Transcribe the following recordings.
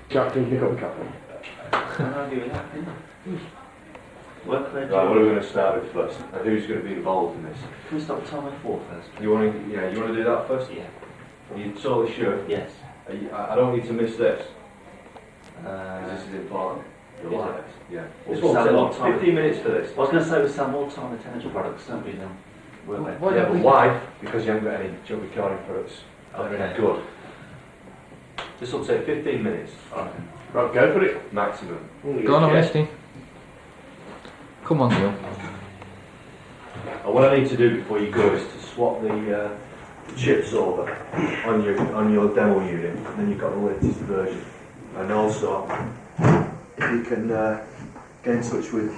Captain, pick up the captain. How do you that? Work Right, what are we going to start with first? And who's going to be involved in this? Can we stop timeware 4 first? You want to, you want to do that first? Yeah. Are you totally sure? Yes. I don't need to miss this. Uh, This is important. You'll is like it? this. Yeah. We'll This won't sell take a long. lot of time. 15 minutes for this. I was going to say we sell more time attendance products, don't we, than workwear? Yeah, but why? Because you haven't got any job recording products that are Okay. good. This will take 15 minutes. Right, go for it. Maximum. Go on, I'm listening. Come on, Neil. And what I need to do before you go is to swap the chips over on your demo unit, and then you've got the latest version. And also, if you can get in touch with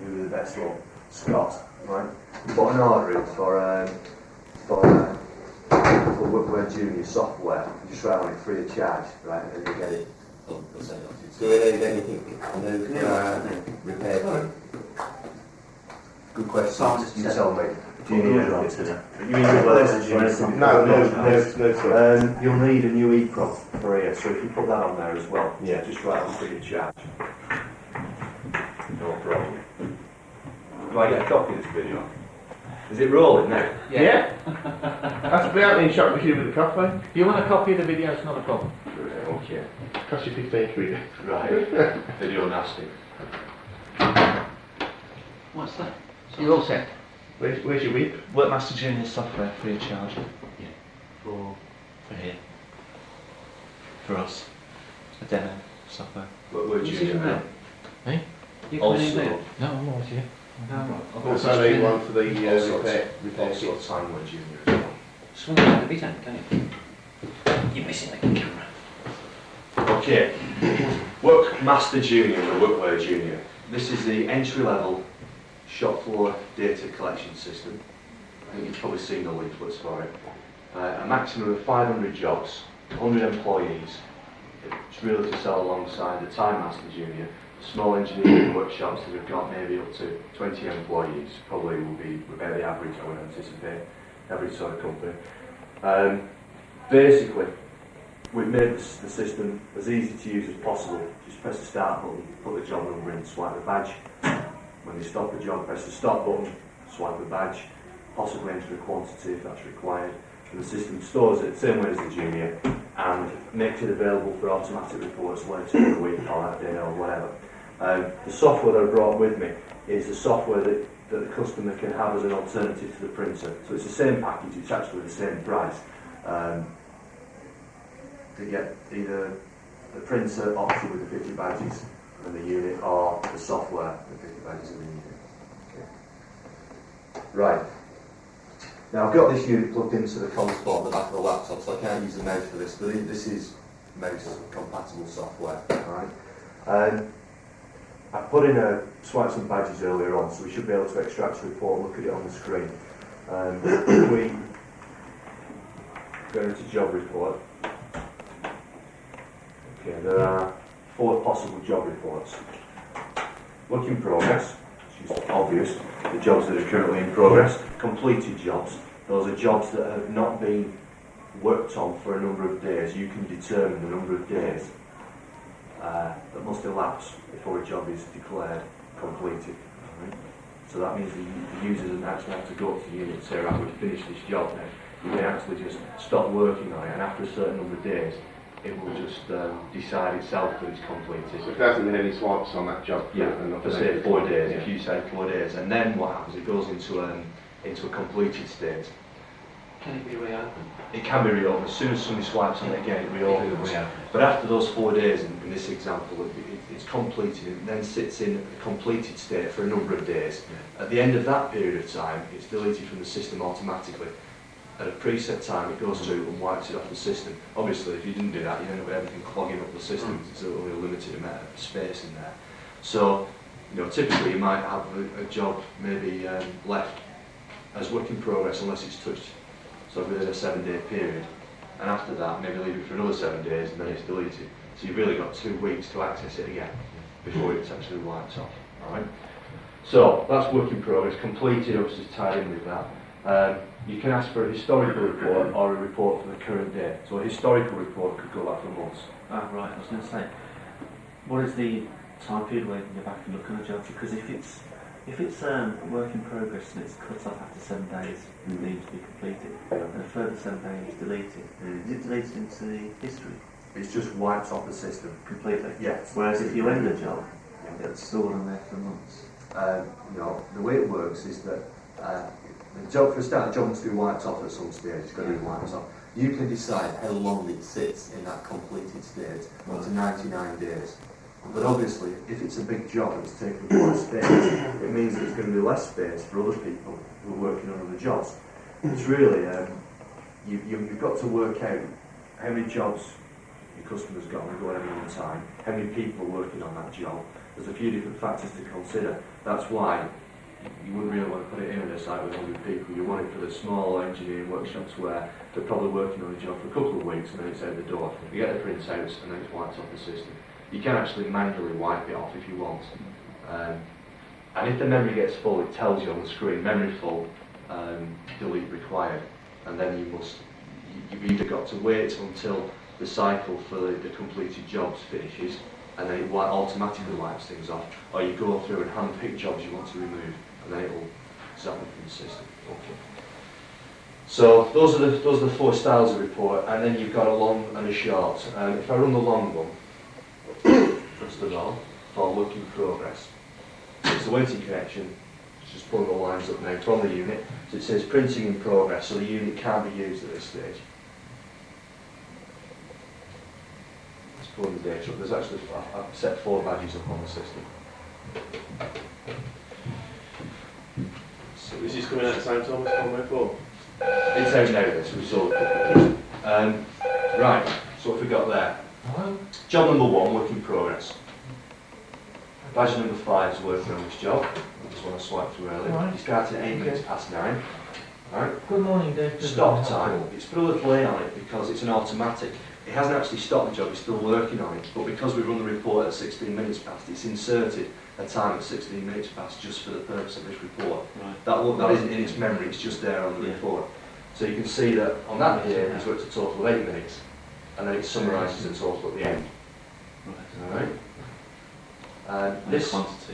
who the best one, Scott, right? Put an order in for Workwear Junior software. Just write on it free of charge, right? And then you get it. Do we need anything repaired? Good question. You tell me. Do you need anything? You mean No, no. You'll need a new EEPROM for here, so if you put that on there as well, yeah, just write on free of charge. No problem. Do I get a copy of this video? Is it rolling now? Yeah. That's to be out in the shop with you with the coffee. If you want a copy of the video, it's not a problem. Okay. Cost you 15 quid. Right. Video nasty. What's that? You're all set. Where's your whip? Workmaster Junior software free of charge. Yeah. For here. For us. A demo software. Workwear Junior. Eh? You can Also, do it. No, I'm always here. Also need one for the repair also kits. timeware Junior as well. Just want to have the video, can't you? You're missing the camera. Okay. Workmaster Junior and Workwear Junior. This is the entry-level shop floor data collection system. I think you've probably seen the leaflets for it. A maximum of 500 jobs, 100 employees. It's really to sell alongside the Time Master Junior. Small engineering workshops that have got maybe up to 20 employees, probably will be about the average, I would anticipate, average sort of company. Basically, we've made the system as easy to use as possible. Just press the start button, put the job number in, swipe the badge. When you stop the job, press the stop button, swipe the badge, possibly enter a quantity if that's required. And the system stores it the same way as the Junior and makes it available for automatic reports later in the week or that day or whatever. The software that I brought with me is the software that the customer can have as an alternative to the printer. So it's the same package, it's actually the same price. To get either the printer option with the 50 badges and the unit or the software, the 50 badges and the unit. Okay. Right. Now I've got this unit plugged into the console at the back of the laptop, so I can't use the mouse for this, but this is mouse compatible software. Alright. I put in swiped some badges earlier on, so we should be able to extract a report, look at it on the screen. We go into job report. Okay, there are 4 possible job reports. Work in progress, which is obvious, the jobs that are currently in progress. Completed jobs, those are jobs that have not been worked on for a number of days. You can determine the number of days that must elapse before a job is declared completed. Right? So that means the user doesn't actually have to go up to the unit and say, right, we've finished this job now. You may actually just stop working on it, and after a certain number of days, it will just decide itself that it's completed. So if there hasn't been any swipes on that job, yeah, for say 4 days, yeah. if you say 4 days, and then what happens, it goes into a completed state. Can it be reopened? It can be reopened. As soon as somebody swipes on it again, it reopens. But after those 4 days, in this example, it's completed and then sits in a completed state for a number of days. Yeah. At the end of that period of time, it's deleted from the system automatically. At a preset time, it goes through and wipes it off the system. Obviously, if you didn't do that, you end up with everything clogging up the system because there's only a limited amount of space in there. So, typically you might have a job maybe left as work in progress unless it's touched. So within a 7-day period, and after that, maybe leave it for another 7 days, and then it's deleted. So you've really got 2 weeks to access it again before it's actually wiped off. All right. So that's work in progress. Completed, obviously tied in with that. You can ask for a historical report or a report for the current day. So a historical report could go back for months. Ah, right, I was going to say, what is the time period where you can go back and look at a job? Because if it's work in progress and it's cut off after 7 days and needs to be completed, and a further 7 days deleted, is it deleted into the history It's just wiped off the system. completely? Yes. Whereas if you end the job, it's stored on there for months. No, the way it works is that the job, for a start, the job must be wiped off at some stage. It's got to be wiped off. You can decide how long it sits in that completed state, up to 99 days. But obviously, if it's a big job and it's taking up a lot of space, it means there's going to be less space for other people who are working on other jobs. It's really, you've got to work out how many jobs your customer's got on the go at any one time, how many people are working on that job. There's a few different factors to consider. That's why you wouldn't really want to put it in a site with 100 people. You want it for the small engineering workshops where they're probably working on a job for a couple of weeks and then it's out the door. You get the printouts and then it's wiped off the system. You can actually manually wipe it off if you want. And if the memory gets full, it tells you on the screen, memory full, delete required. And then you've either got to wait until the cycle for the completed jobs finishes, and then it automatically wipes things off, or you go through and hand-pick jobs you want to remove, and then it will zap them from the system. Okay. So those are the 4 styles of report, and then you've got a long and a short. If I run the long one, first of all, for work in progress, it's a waiting connection. It's just pulling the lines up now from the unit. So it says printing in progress, so the unit can't be used at this stage. Pulling the data up. There's actually, I've set 4 badges up on the system. So Is this coming out at the same time as 4x4? it's out now, this result. Right, so what have we got there? Job number 1, work in progress. Badge number 5 is working on this job. That's one I swiped through earlier. Right. He started at 8 minutes past 9. Right. Good morning, Dave. Stop time. It's put a little A on it because it's an automatic. It hasn't actually stopped the job, it's still working on it, but because we run the report at 16 minutes past, it's inserted a time at 16 minutes past just for the purpose of this report. Right. That isn't in its memory, it's just there on the report. So you can see that on that here, he's worked a total of 8 minutes, and then it summarises the total at the end. Right. Alright? The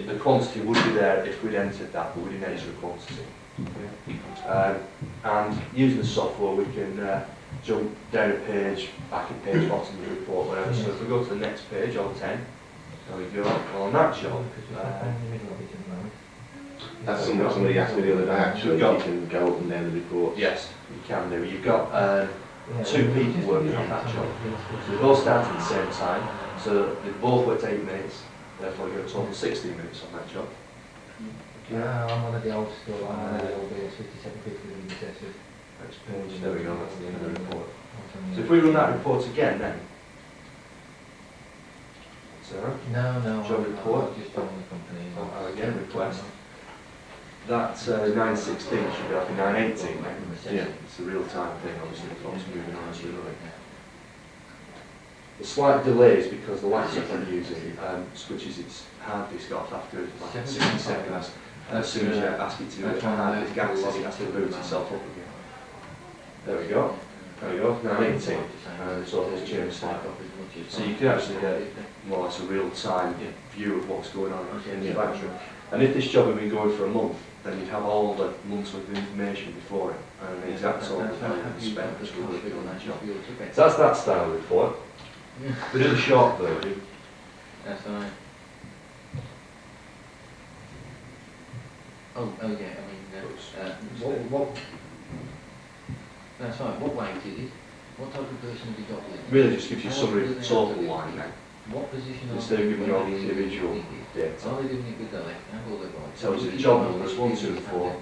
The quantity would be there if we'd entered that, but we didn't enter a quantity. And using the software, we can jump down a page, back a page, bottom of the report, whatever. So if we go to the next page, on 10, there we go. Well, on that job, That's something somebody asked me the other day, actually. You've got- You can go up and down the report. yes, you can do. You've got 2 people working on that job. So they both started at the same time, so they both worked 8 minutes, therefore you got a total of 16 minutes on that job. I'm one of the old school, I'm one of the old 5750 recesses. Next page, there we go, that's the end of the report. So if we run that report again then, so No, Job I'm report. just on the company. Again, request. That 916 should be like a 918 now. Yeah. It's a real-time thing, obviously, the clock's moving on as we know it. The slight delay is because the laptop I'm using switches its hard disk off after like 60 seconds. As soon as you ask it to hard disk access, it has to boot itself up again. There we go. There we go, 918. So it's changed slightly. So you can actually get more or less a real-time view of what's going on in the factory. And if this job had been going for a month, then you'd have all the months worth of information before it, and the exact sort of time you spent as we were working on that job. So that's that style of report. We do the short version. That's right. Oh yeah, I mean, what, that's right, what weight is it? What type of person have you got with? Really just gives you a summary of the total line now. What position Instead of giving you all the individual data. Are they doing it with the left hand or the right? Tells you the job numbers, 1, 2 and 4,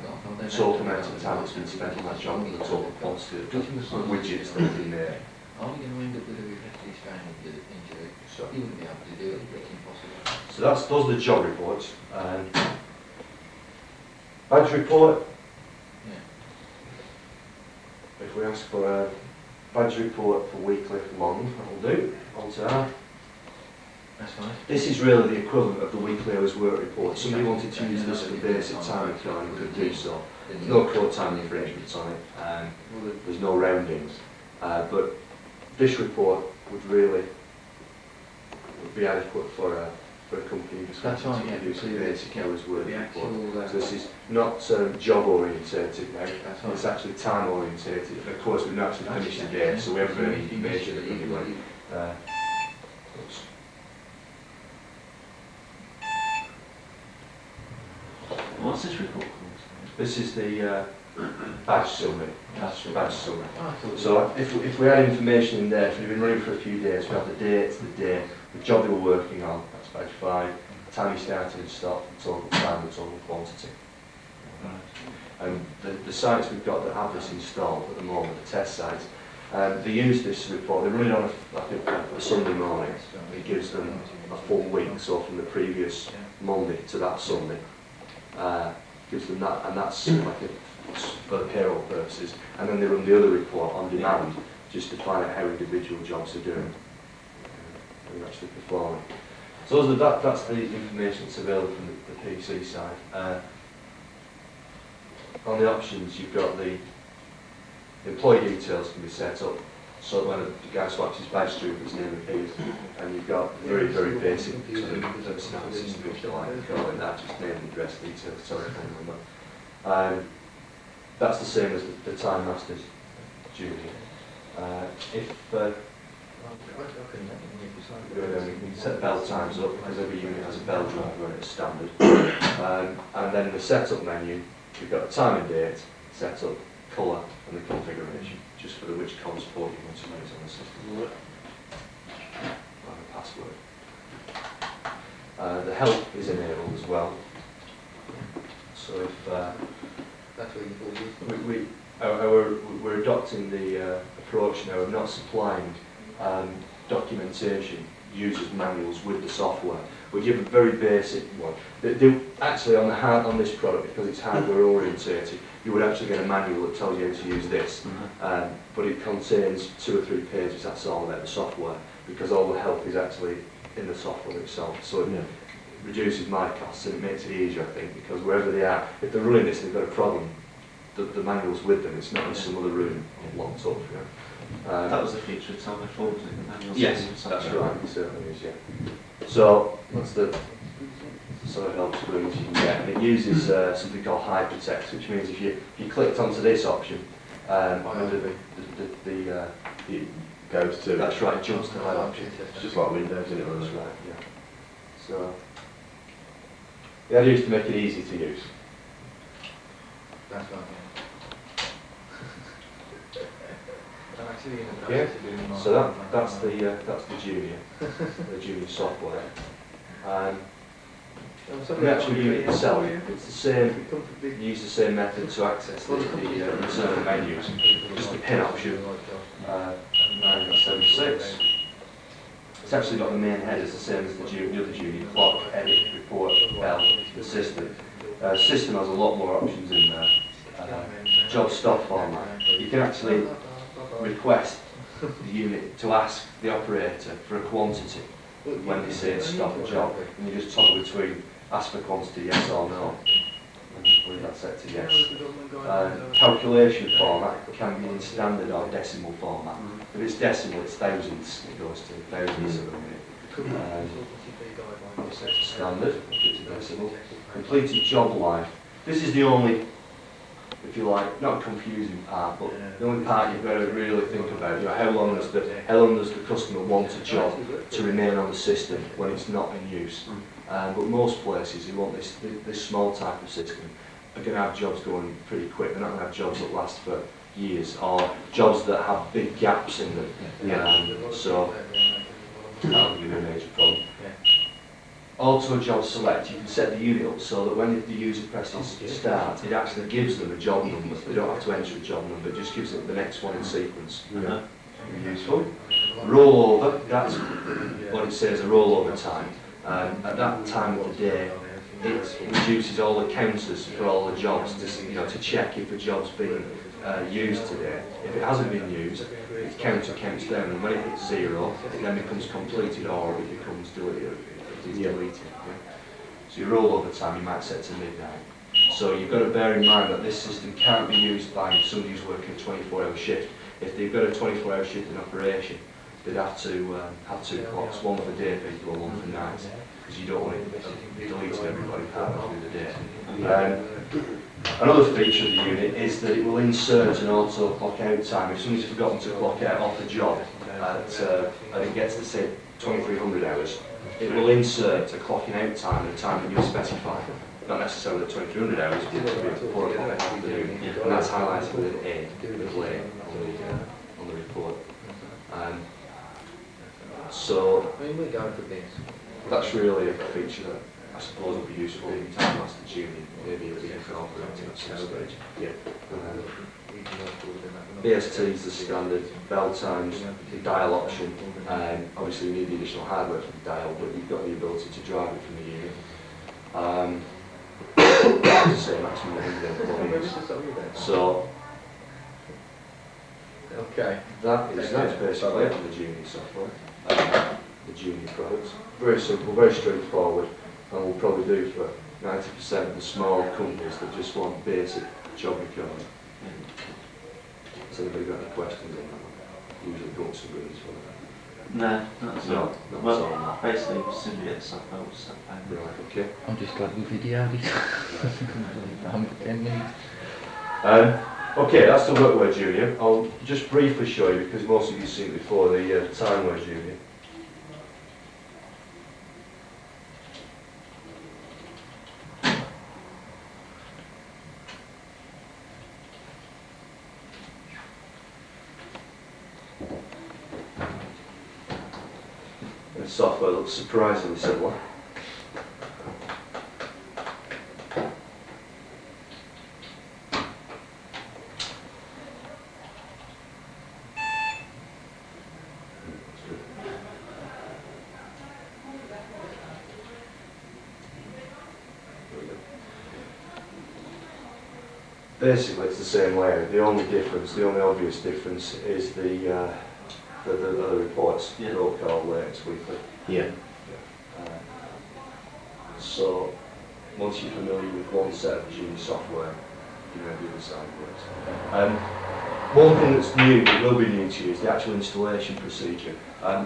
total amount of time that's been spent on that job, and the total quantity of widgets that have been there. Are we going to end up with a repetitive strain injury? So, You wouldn't be able to do it, it's impossible. so those are the job reports. Badge report. Yeah. If we ask for a badge report for weekly long, that'll do. On to that. That's right. This is really the equivalent of the weekly hours work report. Somebody wanted to use this for basic time accounting, could do so. There's no quote time infringements on it, there's no roundings. But this report would really be adequate for a company who's That's right, to yeah, produce a because basic hours work the report. actual, So this is not job orientated now, That's right. it's actually time orientated. Of course, we've not actually finished the day, so we haven't got any information that anyway. What's this report called? This is the badge summary. Badge summary. Oh, So if we had information in there, if we've been running for a few days, we have the dates, the day, the job they were working on, that's badge 5, the time he started and stopped, the total time, the total quantity. And the sites we've got that have this installed at the moment, the test sites, they use this report, they run it on a Sunday morning. It gives them a full week, so from the previous Monday to that Sunday. Gives them that, and that's like for the payroll purposes. And then they run the other report on demand, just to find out how individual jobs are doing, and actually performing. So that's the information that's available from the PC side. On the options, you've got the employee details can be set up, so that when the guy swipes his badge through, his name appears, and you've got very, very basic sort of personality system, if you like, calling that, just name and address details, telephone number. That's the same as the Time Masters Junior. If we can set bell times up, because every unit has a bell driver and it's standard. And then the setup menu, you've got the time and date, setup, colour and the configuration, just for which comms port you want to use on the system. And the password. The help is enabled as well. So if that's what you we're adopting the approach now of not supplying documentation, users manuals with the software. We give a very basic one. Actually, on this product, because it's hardware orientated, you would actually get a manual that tells you how to use this, but it contains 2 or 3 pages. That's all about the software, because all the help is actually in the software itself. So it reduces my costs and it makes it easier, I think, because wherever they are, if they're running this and they've got a problem, the manual's with them. It's not in some other room locked up. You know. That was the feature of time before, wasn't it? Yes, that's right. It certainly is. Yeah. So that's the sort of help screens you can get, and it uses something called hypertext, which means if you clicked onto this option, It goes to. that's right, it jumps to that option. It's just like Windows, isn't it? That's right. Yeah. So the idea is to make it easy to use. That's right. Yeah. So that's the junior, the junior software. The actual unit itself, it's the same. You use the same method to access the internal menus. Just the pin option. 976. It's actually got the main headers the same as the other junior: clock, edit, report, bell, the system. System has a lot more options in there. Job stop format. You can actually request the unit to ask the operator for a quantity when they say stop a job, and you just toggle between ask for quantity, yes or no, and leave that set to yes. Calculation format can be in standard or decimal format. If it's decimal, it's thousands, it goes to thousands of a minute. Set to standard, it's a decimal. Completed job life. This is the only, if you like, not confusing part, but the only part you've got to really think about. You know, how long does the customer want a job to remain on the system when it's not in use? But most places who want this small type of system are going to have jobs going pretty quick. They're not going to have jobs that last for years, or jobs that have big gaps in them. So that would be a major problem. Auto job select, you can set the unit up so that when the user presses start, it actually gives them a job number. They don't have to enter a job number, it just gives them the next one in sequence. Very useful. Rollover, that's what it says, a rollover time. At that time of the day, it reduces all the counters for all the jobs to check if the job's been used today. If it hasn't been used, its counter counts down, and when it hits 0, it then becomes completed, or it becomes deleted. It is deleted. Yeah? So your rollover time you might set to midnight. So you've got to bear in mind that this system can't be used by somebody who's working a 24-hour shift. If they've got a 24-hour shift in operation, they'd have to have two clocks, one for day people and one for nights, because you don't want it deleting everybody partway through the day. Another feature of the unit is that it will insert an auto clock out time. If somebody's forgotten to clock out off the job and it gets to say 2300 hours, it will insert a clocking out time at a time that you specify. Not necessarily at 2300 hours, but it could be 4 o'clock in the afternoon, and that's highlighted with an A, with A on the report. So we're going for this. that's really a feature that I suppose would be useful in Time Master tuning. Maybe it'll be incorporated at some stage. Yeah. BST is the standard, bell times, the dial option. Obviously you need the additional hardware for the dial, but you've got the ability to drive it from the unit. As I say, maximum 100 employees. So Okay. that's basically it for the Junior software, the Junior products. Very simple, very straightforward, and we'll probably do for 90% of the small companies that just want basic job recording. Has anybody got any questions on that? Usually go to rooms for that. No, that's No, not. that's Well, all. basically, simply get the software will step back. Right, okay. I'm just glad we videoed it. 10 minutes. Okay, that's the Workwear Junior. I'll just briefly show you, because most of you have seen it before, the Timeware Junior. The software looks surprisingly similar. Basically, it's the same layout. The only difference, the only obvious difference, is the other reports. Yeah. They're all called latest weekly. Yeah. So, once you're familiar with one set of Junior software, you know the other side works. One thing that's new, that will be new to you, is the actual installation procedure.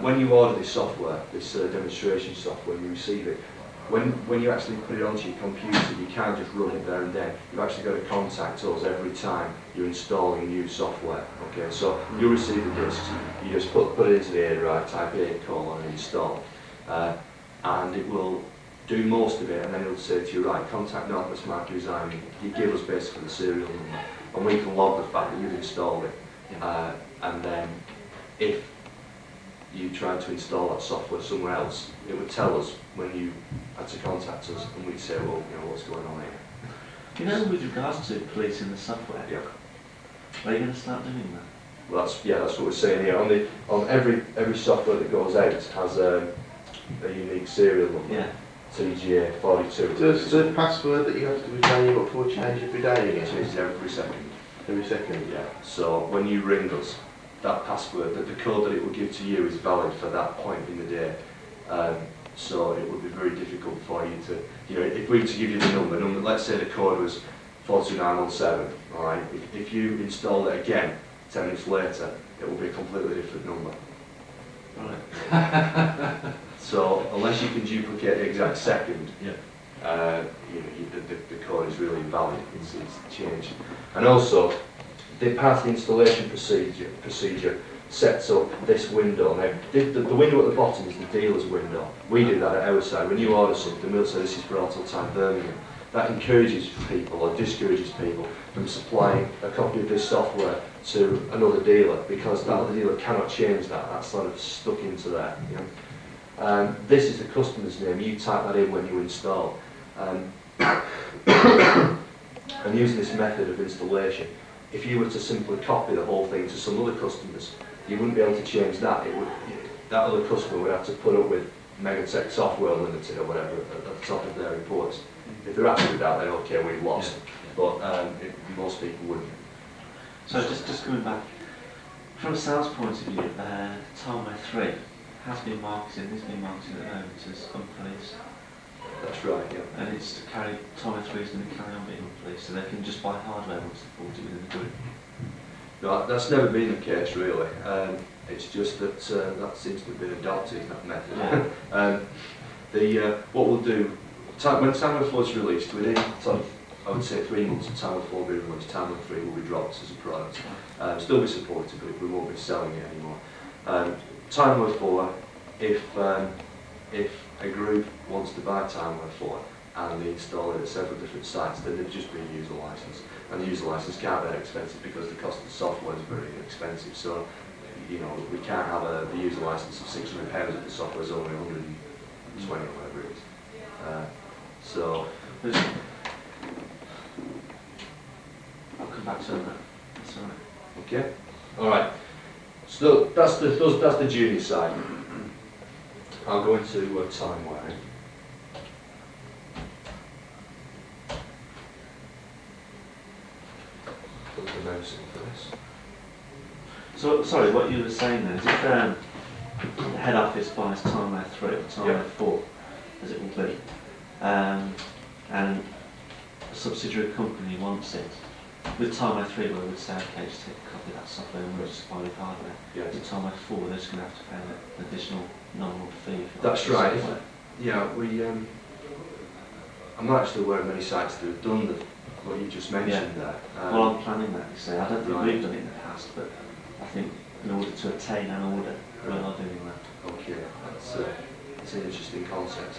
When you order this software, this demonstration software, you receive it. When you actually put it onto your computer, you can't just run it there and then. You've actually got to contact us every time you're installing new software. Okay, so you'll receive the discs, you just put it into the A drive, type A: install, and it will do most of it, and then it'll say to you, right, contact Northwest Market Design. You give us basically the serial number, and we can log the fact that you've installed it. And then if you try to install that software somewhere else, it would tell us when you had to contact us, and we'd say, well, you know, what's going on here. You know, with regards to policing the software, Yeah. are you going to start doing that? Well, that's what we're saying here. On every software that goes out has a unique serial number. Yeah. TGA 42. Does the password that you have to be manual for change every day It again? changes every second. Every second? Yeah. So when you ring us, that password, the code that it will give to you is valid for that point in the day. So it would be very difficult for you to, you know, if we were to give you the number, let's say the code was 42917, all right? If you install it again 10 minutes later, it will be a completely different number. Right. So unless you can duplicate the exact second, Yeah. The code is really invalid. It's changed. And also, the part of the installation procedure sets up this window. Now, the window at the bottom is the dealer's window. We do that at our side. When you order something, we'll say this is for Autotime Birmingham. That encourages people or discourages people from supplying a copy of this software to another dealer, because that other dealer cannot change that. That's sort of stuck into there. You know? This is the customer's name. You type that in when you install. And using this method of installation, if you were to simply copy the whole thing to some other customers, you wouldn't be able to change that. That other customer would have to put up with Megatech Software Limited or whatever at the top of their reports. If they're happy with that, then okay, we've lost. But most people wouldn't. So just coming back, from a sales point of view, Timeware 3 has been marketed at the moment as unpoliced. That's right, yeah. And it's to carry, timeware 3 is going to carry on being monthly, so they can just buy hardware once they've bought it within the group. No, that's never been the case really. It's just that that seems to have been adopted, that method. What we'll do, when timeware 4 is released, within sort of, I would say 3 months of timeware 4 being released, timeware 3 will be dropped as a product. Still be supported, but we won't be selling it anymore. Timeware 4, if a group wants to buy timeware 4 and they install it at several different sites, then they'd just be a user license. And the user license can't be that expensive because the cost of the software is very expensive. So, you know, we can't have the user license of £600 if the software is only 120 or whatever it is. So, I'll come back to that. That's all right. okay, all right. So that's the junior side. I'll go into timeware. Put the mouse in for this. So, sorry, what you were saying then, is if the head office buys timeware 3 or timeware 4, as it will be, and a subsidiary company wants it, with timeware 3 we would say, okay, just take a copy of that software and we'll just buy with hardware. Yes. With timeware 4, they're just going to have to pay an additional nominal fee. For That's that right. software. Yeah, I'm not actually aware of many sites that have done what you just mentioned there. Well, I'm planning that, you say. I don't think Right. we've done it in the past, but I think in order to attain an order, we are doing that. Okay, that's an interesting concept.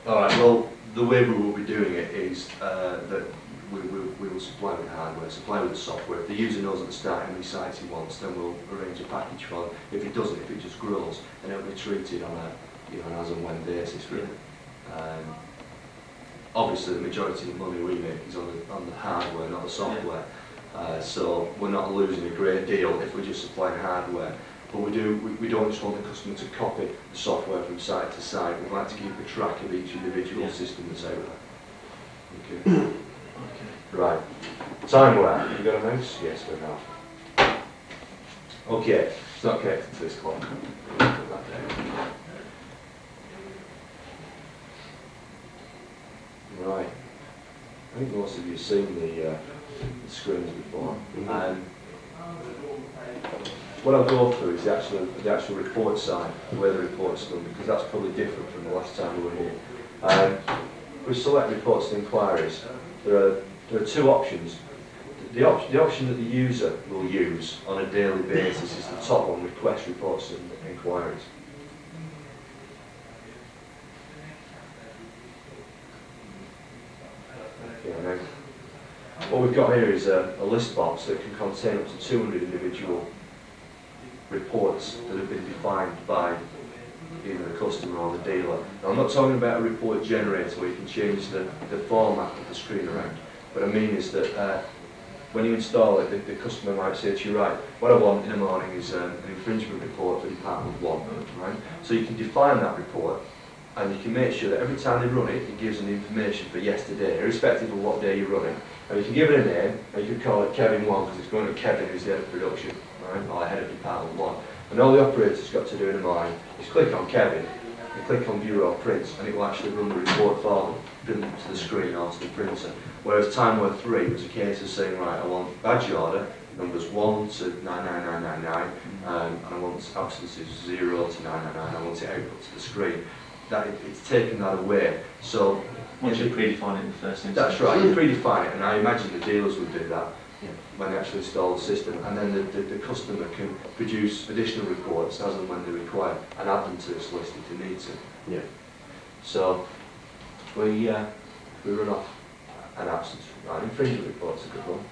All right, well, the way we will be doing it is that we will supply with hardware, supply with the software. If the user knows at the start how many sites he wants, then we'll arrange a package for them. If it doesn't, if it just grows, then it'll be treated on an as and when basis, really. Obviously, the majority of the money we make is on the hardware, not the software. So we're not losing a great deal if we're just supplying hardware. But we don't just want the customer to copy the software from site to site. We'd like to keep a track of each individual system that's out there. Okay. Okay. Right. Timeware. Have you got a mouse? Yes, we have. Okay. It's not connected to this clock. Put that down. Right. I think most of you have seen the screens before. What I'll go through is the actual report side, where the report's done, because that's probably different from the last time we were here. We select reports and inquiries. There are two options. The option that the user will use on a daily basis is the top one, request reports and inquiries. Okay, now, what we've got here is a list box that can contain up to 200 individual reports that have been defined by either the customer or the dealer. Now, I'm not talking about a report generator where you can change the format of the screen around. What I mean is that when you install it, the customer might say to you, right, what I want in the morning is an infringement report for Department 1, right? So you can define that report, and you can make sure that every time they run it, it gives them the information for yesterday, irrespective of what day you're running. And you can give it a name, and you could call it Kevin 1, because it's going to Kevin, who's the head of production, right, or head of Department 1. And all the operator's got to do in the morning is click on Kevin, and click on View or Print, and it will actually run the report for them, print it to the screen or to the printer. Whereas timeware 3 was a case of saying, right, I want badge order, numbers 1 to 99999, and I want absences 0 to 999, I want it output to the screen. It's taken that away. So once you predefine it in the first instance. That's right, you predefine it, and I imagine the dealers would do that when they actually install the system, and then the customer can produce additional reports as and when they require, and add them to this list if they need to. Yeah. So we run off an absence, right? Infringement report's a good one.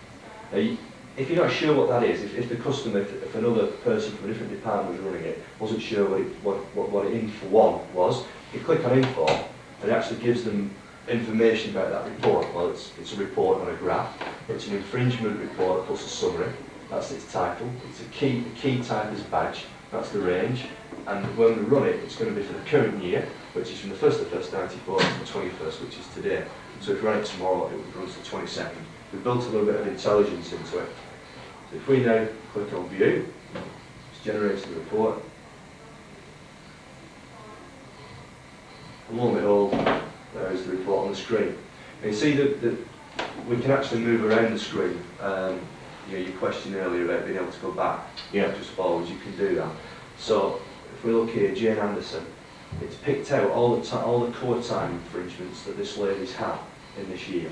Now, if you're not sure what that is, if the customer, if another person from a different department was running it, wasn't sure what info 1 was, you click on info, and it actually gives them information about that report. Well, it's a report on a graph. It's an infringement report plus a summary. That's its title. It's the key type is badge. That's the range. And when we run it, it's going to be for the current year, which is from the 1st of 1st, 94 to the 21st, which is today. So if we run it tomorrow, it would run to the 22nd. We've built a little bit of intelligence into it. So if we now click on View, it generates the report. And lo and behold, there is the report on the screen. And you see that we can actually move around the screen. You know, your question earlier about being able to go back, just forwards, you can do that. So if we look here, Jane Anderson, it's picked out all the core time infringements that this lady's had in this year,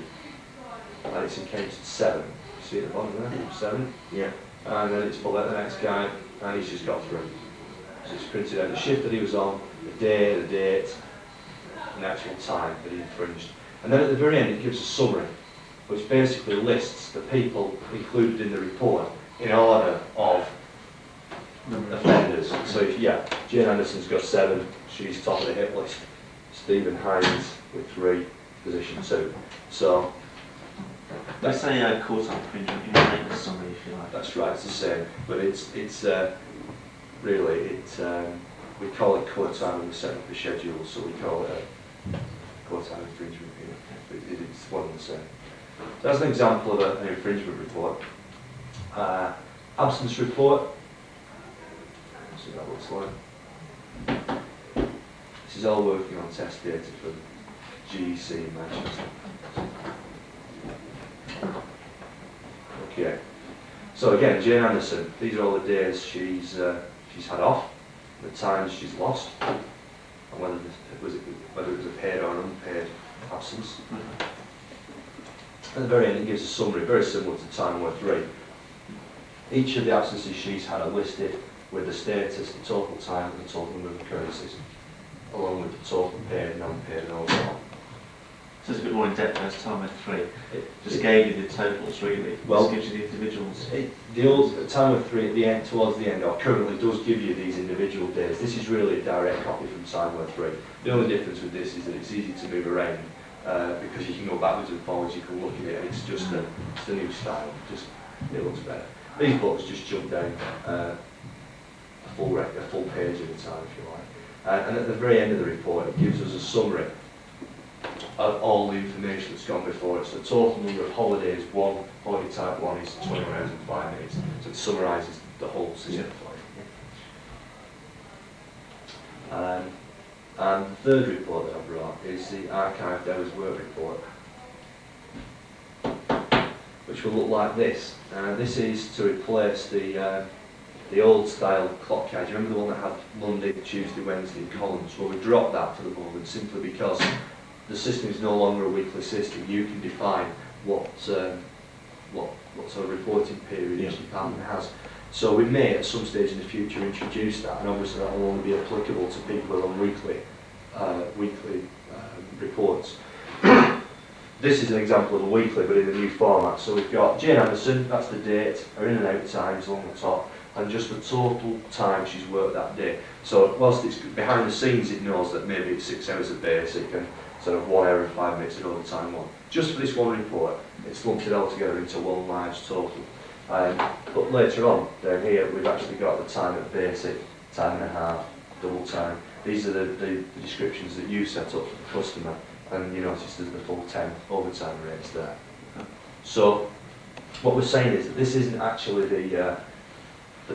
and it's encountered 7. You see at the bottom there, 7. Yeah. And then it's pulled out the next guy, and he's just got through. So it's printed out the shift that he was on, the day, the date, and the actual time that he infringed. And then at the very end, it gives a summary, which basically lists the people included in the report in order of offenders. So if, Jane Anderson's got 7, she's top of the hit list. Stephen Hines with 3, position 2. So Let's say court time infringement, you can make a summary if you like. that's right, it's the same, but it's really we call it court time when we set up the schedule, so we call it a court time infringement here. But it's one and the same. So that's an example of an infringement report. Absence report. Let's see what that looks like. This is all working on test data from GEC in Manchester. Okay. So again, Jane Anderson, these are all the days she's had off, the times she's lost, and whether it was a paid or an unpaid absence. At the very end, it gives a summary, very similar to timeware 3. Each of the absences she's had are listed with the status, the total time, and the total number of occurrences, along with the total paid, non-paid, and overall. So it's a bit more in depth as timeware 3. It just gave you the totals really. Well, just gives you the individuals. The old timeware 3 at the end, towards the end, or currently does give you these individual days. This is really a direct copy from timeware 3. The only difference with this is that it's easy to move around because you can go backwards and forwards. You can look at it, and it's just a new style. It looks better. These books just jump down a full page at a time, if you like. And at the very end of the report, it gives us a summary of all the information that's gone before it. So the total number of holidays, holiday type 1 is 20 hours and 5 minutes. So it summarises the whole system for you. And the third report that I brought is the archived hours work report, which will look like this. This is to replace the old style clock card. Do you remember the one that had Monday, Tuesday, Wednesday columns? Well, we dropped that for the moment simply because the system is no longer a weekly system. You can define what sort of reporting period each department has. So we may at some stage in the future introduce that, and obviously that will only be applicable to people who are on weekly reports. This is an example of a weekly, but in a new format. So we've got Jane Anderson, that's the date, her in and out times along the top, and just the total time she's worked that day. So whilst it's behind the scenes, it knows that maybe it's 6 hours of basic and sort of 1 hour and 5 minutes at overtime 1. Just for this one report, it's lumped it all together into one large total. But later on, down here, we've actually got the time at basic, time and a half, double time. These are the descriptions that you set up for the customer, and you notice there's the full 10 overtime rates there. So what we're saying is that this isn't actually the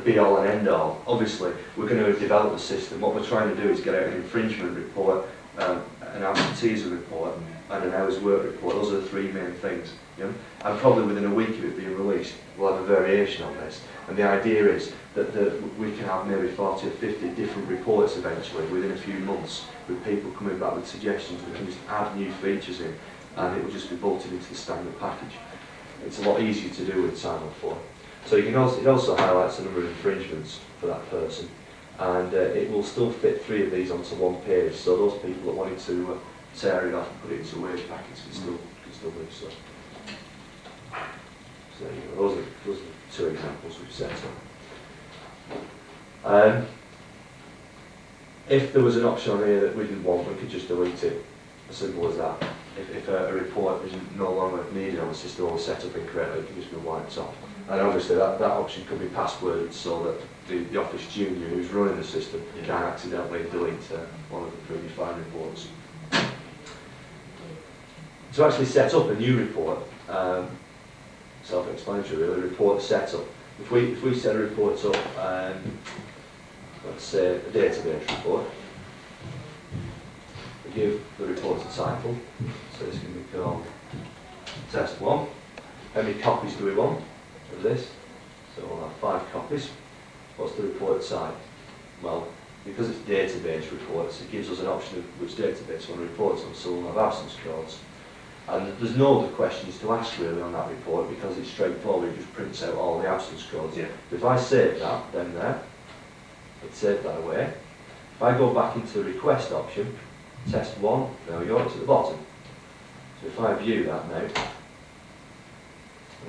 be-all and end-all. Obviously, we're going to develop the system. What we're trying to do is get out an infringement report, an absenteeism report, and an hours work report. Those are the 3 main things. You know? And probably within a week of it being released, we'll have a variation on this. And the idea is that we can have maybe 40 or 50 different reports eventually within a few months, with people coming back with suggestions. We can just add new features in, and it will just be bolted into the standard package. It's a lot easier to do with Time 4. So you can also, it also highlights the number of infringements for that person, and it will still fit 3 of these onto one page. So those people that wanted to tear it off and put it into a wage package can still do so. So you know, those are 2 examples we've set up. If there was an option on here that we didn't want, we could just delete it. As simple as that. If a report is no longer needed on the system or set up incorrectly, it can just be wiped off. And obviously that option could be passworded so that the office junior who's running the system can't accidentally delete one of the predefined reports. To actually set up a new report, self-explanatory really, report setup. If we set a report up, let's say a database report, we give the report a title. So this can be called Test 1. How many copies do we want of this? So we'll have 5 copies. What's the report type? Well, because it's database reports, it gives us an option of which database we want to report on, so we'll have absence codes. And there's no other questions to ask really on that report because it's straightforward, it just prints out all the absence codes. Yeah. If I save that, then there, it saved that away. If I go back into the request option, test 1, there we go, it's at the bottom. So if I view that now, there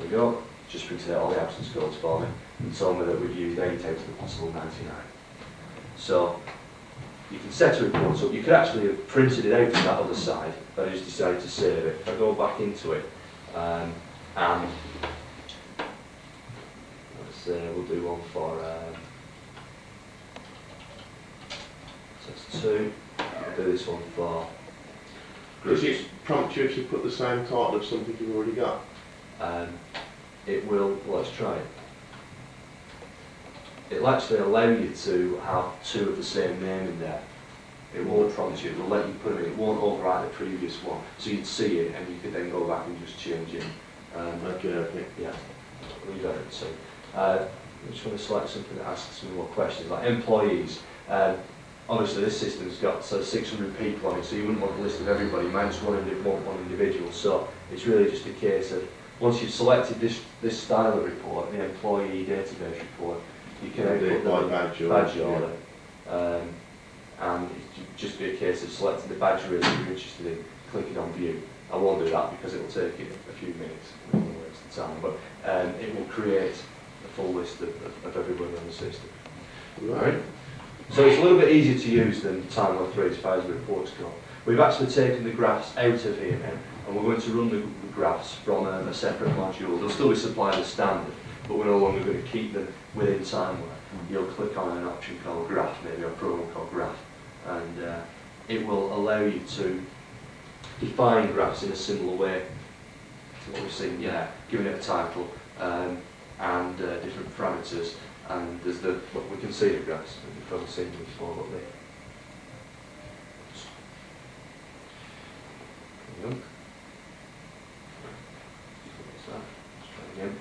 we go, just printed out all the absence codes for me and told me that we've used 8 out of the possible 99. So you can set a report up. You could actually have printed it out from that other side, but I just decided to save it. If I go back into it, and let's say we'll do one for test 2. We'll do this one for Does groups. it prompt you if you put the same title of something you've already got? It will. Let's try it. It'll actually allow you to have 2 of the same name in there. It won't prompt you, it'll let you put them in, it won't overwrite the previous one. So you'd see it and you could then go back and just change it. Okay. Yeah, we got it. So I just want to select something that asks some more questions, like employees. Obviously this system's got 600 people on it, so you wouldn't want a list of everybody, you might just want one individual. So it's really just a case of, once you've selected this style of report, the employee database report, you can do it by badge order. And it'll just be a case of selecting the badge order you're interested in, clicking on view. I won't do that because it will take you a few minutes, it won't waste the time, but it will create a full list of everybody on the system. Right. So it's a little bit easier to use than timeware 3 as far as the reports go. We've actually taken the graphs out of here now, and we're going to run the graphs from a separate module. They'll still be supplied as standard, but we're no longer going to keep them within timeware. You'll click on an option called graph, maybe a program called graph, and it will allow you to define graphs in a similar way to what we've seen there, giving it a title and different parameters. And there's we can see the graphs, you've probably seen them before, but they. There we go. Let's try again.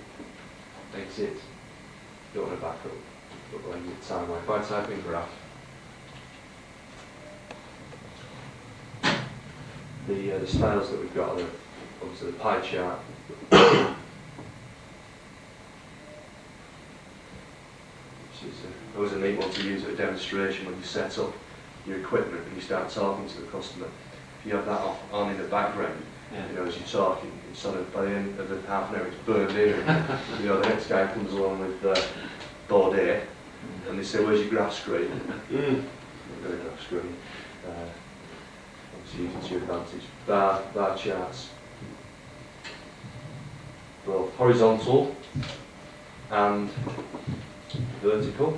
Exit. Don't want to back up. But when you timeware, if I type in graph, the styles that we've got are obviously the pie chart. Always a neat one to use at a demonstration when you set up your equipment and you start talking to the customer. If you have that on in the background, you know, as you're talking, it's sort of by the end of the half an hour it's burned in, and you know, the next guy comes along with Baudet, and they say, "Where's your graph screen?" We've got a graph screen. Obviously using to your advantage. Bar charts, both horizontal and vertical.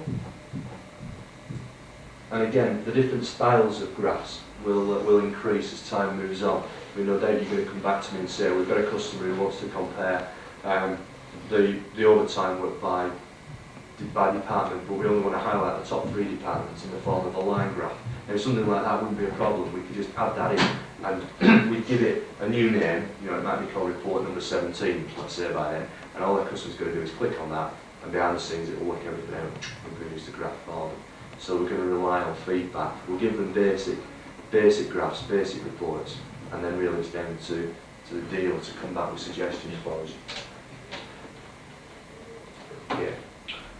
And again, the different styles of graphs will increase as time moves on. I mean, no doubt you're going to come back to me and say, we've got a customer who wants to compare the overtime work by department, but we only want to highlight the top 3 departments in the form of a line graph. Now, something like that wouldn't be a problem. We could just add that in, and we'd give it a new name. You know, it might be called report number 17, let's say by then, and all the customer's going to do is click on that, and behind the scenes it will work everything out and produce the graph for them. So we're going to rely on feedback. We'll give them basic graphs, basic reports, and then really it's down to the dealer to come back with suggestions for us. Yeah.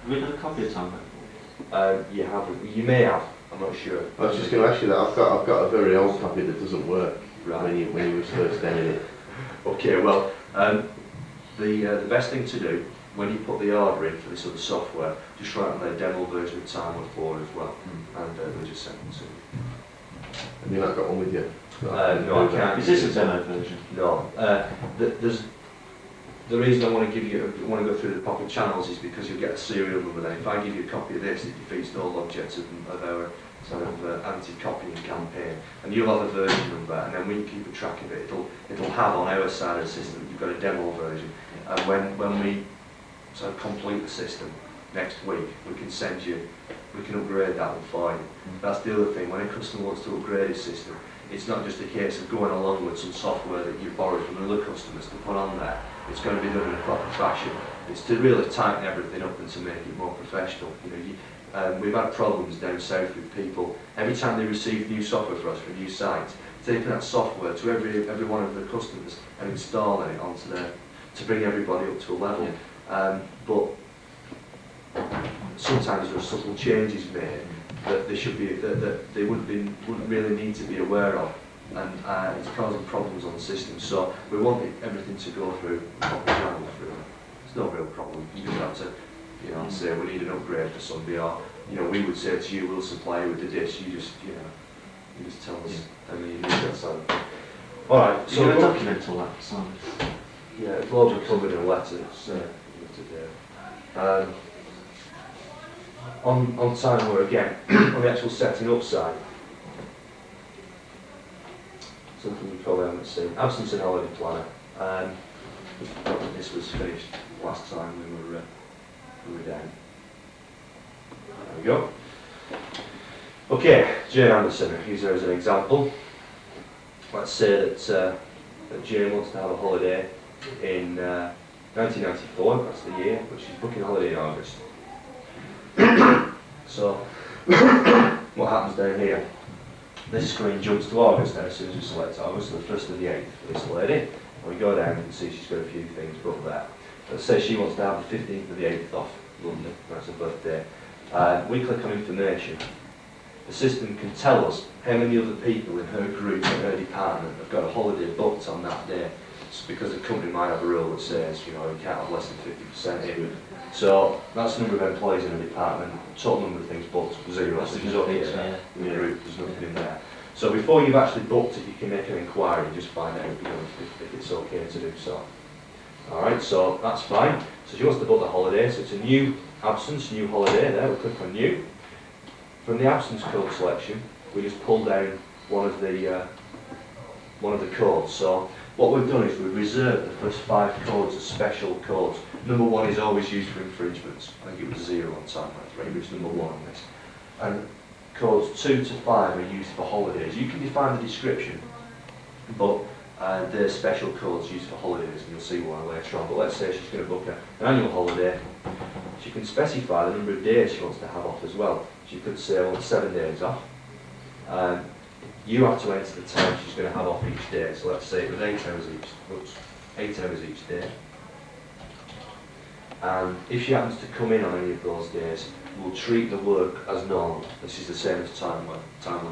Have we got a copy of timeware? You haven't. You may have. I'm not sure. I was just going to ask you that. I've got a very old copy that doesn't work. Right. When you were first down in it. Okay. Well, the best thing to do when you put the order in for this other software, just write on their demo version of timeware 4 as well, and they'll just send them to you. Have you not got one with you? No, I can't. Is this a demo version? No. The reason I want to go through the proper channels is because you'll get a serial number then. If I give you a copy of this, it defeats the whole object of our sort of anti-copying campaign. And you'll have a version number, and then we can keep a track of it. It'll have on our side of the system, you've got a demo version. And when we sort of complete the system next week, we can upgrade that one for you. That's the other thing, when a customer wants to upgrade his system, it's not just a case of going along with some software that you've borrowed from other customers to put on there. It's going to be done in a proper fashion. It's to really tighten everything up and to make it more professional. You know, we've had problems down south with people. Every time they receive new software for us for a new site, taking that software to every one of the customers and installing it onto their, to bring everybody up to a level. But sometimes there are subtle changes made that they should be that they wouldn't really need to be aware of, and it's causing problems on the system. So we want everything to go through a proper channel through. It's no real problem. You just have to, you know, say we need an upgrade for somebody, or you know, we would say to you, we'll supply you with the disk. You just, you know, you just tell us, and then you need that sort of thing. All right. So you document all that, Simon? Yeah, it's all been covered in a letter. On timeware again, on the actual setting up side, something we probably haven't seen. Absence and holiday planner. This was finished last time we were down. There we go. Okay, Jane Anderson, I'll use her as an example. Let's say that Jane wants to have a holiday in 1994, that's the year, but she's booking a holiday in August. So, what happens down here? This screen jumps to August now, as soon as we select August, so the 1st of the 8th for this lady. And we go down and see she's got a few things booked there. Let's say she wants to have the 15th of the 8th off, London, that's her birthday. We click on information. The system can tell us how many other people in her group and her department have got a holiday booked on that day. It's because the company might have a rule that says, you know, you can't have less than 50% in. So that's the number of employees in a department, total number of things booked, 0. So there's nothing in the group, there's nothing in there. So before you've actually booked it, you can make an inquiry and just find out, you know, if it's okay to do so. Alright, so that's fine. So she wants to book the holiday, so it's a new absence, new holiday there, we click on new. From the absence code selection, we just pull down one of the codes. So what we've done is we've reserved the first 5 codes as special codes. Number 1 is always used for infringements. I think it was 0 on time, right? It's number 1 on this. And codes 2 to 5 are used for holidays. You can define the description, but they're special codes used for holidays, and you'll see why later on. But let's say she's going to book an annual holiday. She can specify the number of days she wants to have off as well. She could say, I want 7 days off. You have to enter the time she's going to have off each day. So let's say it was 8 hours each day. And if she happens to come in on any of those days, we'll treat the work as normal. This is the same as time went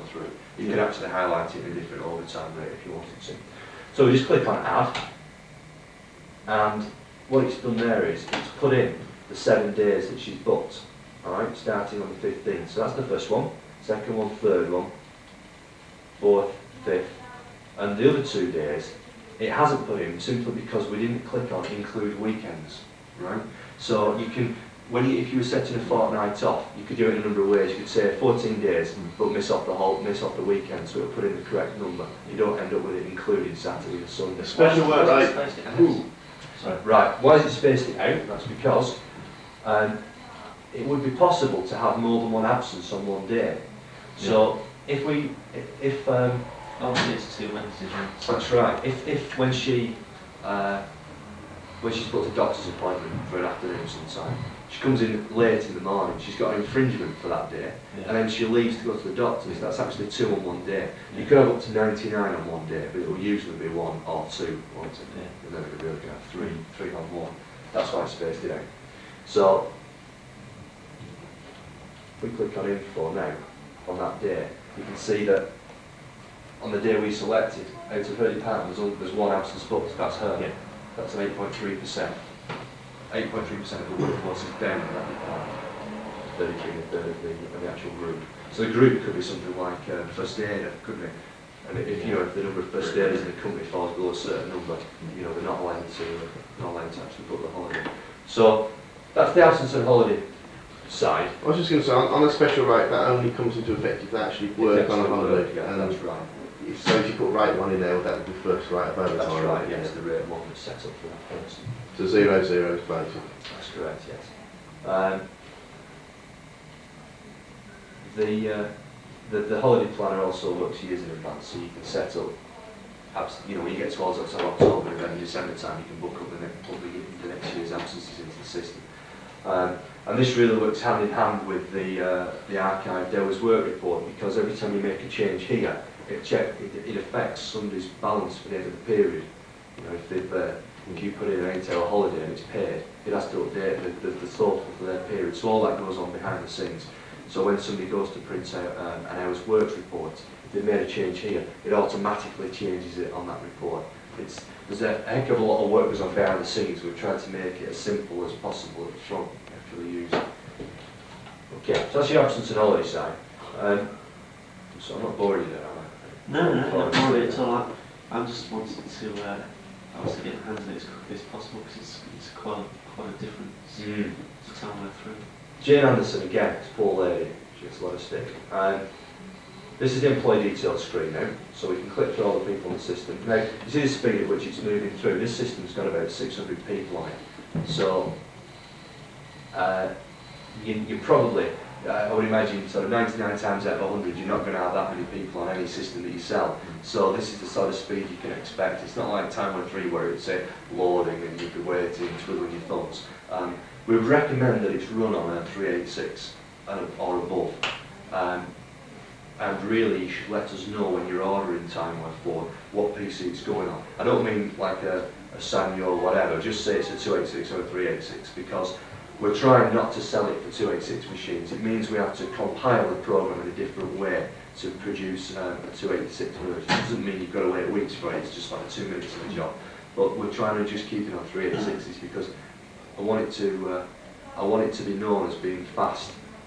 through. You can actually highlight it in a different overtime rate if you wanted to. So we just click on add, and what it's done there is it's put in the 7 days that she's booked. Alright, starting on the 15th. So that's the first one, second one, third one, 4th, 5th, and the other 2 days it hasn't put in simply because we didn't click on include weekends. Right? So you can, if you were setting a fortnight off, you could do it in a number of ways. You could say 14 days, but miss off the weekend, so it'll put in the correct number. You don't end up with it including Saturday or Sunday. Special work, right? Right. Why is it spaced it out? That's because it would be possible to have more than one absence on one day. So if it's 2 Wednesdays. That's right. If when she's booked a doctor's appointment for an afternoon sometime, she comes in late in the morning, she's got an infringement for that day, and then she leaves to go to the doctor's, that's actually 2 on one day. You could have up to 99 on one day, but it will usually be 1 or 2, won't it? And then it would really have 3 on 1. That's why I spaced it out. So, if we click on info now, on that day, you can see that on the day we selected, out of her department, there's 1 absence booked, that's her. Yeah. That's an 8.3%. 8.3% of the workforce is down in that department. 33% of the actual group. So the group could be something like first aider, couldn't it? And if the number of first aiders in the company falls below a certain number, they're not allowed to actually book the holiday. So that's the absence and holiday side. I was just going to say, on a special rate, that only comes into effect if they actually work on a holiday. Yeah, that's right. So if you put rate 1 in there, that would be first rate of overtime. That's right, yes, the rate 1 that's set up for that person. So 0, 0 is basic. That's correct, yes. the holiday planner also works years in advance, so you can set up, you know, when you get towards October, November, December time, you can book up the next year's absences into the system. And this really works hand in hand with the archive Dowers work report, because every time you make a change here, it affects somebody's balance for the end of the period. You know, if you put in an 8-hour holiday and it's paid, it has to update the total for their period. So all that goes on behind the scenes. So when somebody goes to print out an hour's work report, if they've made a change here, it automatically changes it on that report. There's a heck of a lot of work goes on behind the scenes. We've tried to make it as simple as possible at the front, actually use it. Okay, so that's your absence and holiday side. So I'm not boring you there, am I? No, not worry at all. I'm just wanting to obviously get hands on it as quickly as possible, because it's quite a difference to time through. Jane Anderson, again, it's a poor lady, she gets a lot of stick. This is the employee details screen now, so we can click through all the people in the system. Now, you see the speed at which it's moving through. This system's got about 600 people on it. So, you probably, I would imagine, sort of 99 times out of 100, you're not going to have that many people on any system that you sell. So this is the sort of speed you can expect. It's not like timeware 3 where it's loading and you'd be waiting, twiddling your thumbs. We would recommend that it's run on a 386 or above. And really, you should let us know when you're ordering timeware for what PC it's going on. I don't mean like a Sanyo or whatever, just say it's a 286 or a 386, because we're trying not to sell it for 286 machines. It means we have to compile the program in a different way to produce a 286 version. It doesn't mean you've got to wait weeks for it, it's just like 2 minutes of a job. But we're trying to just keep it on 386s because I want it to be known as being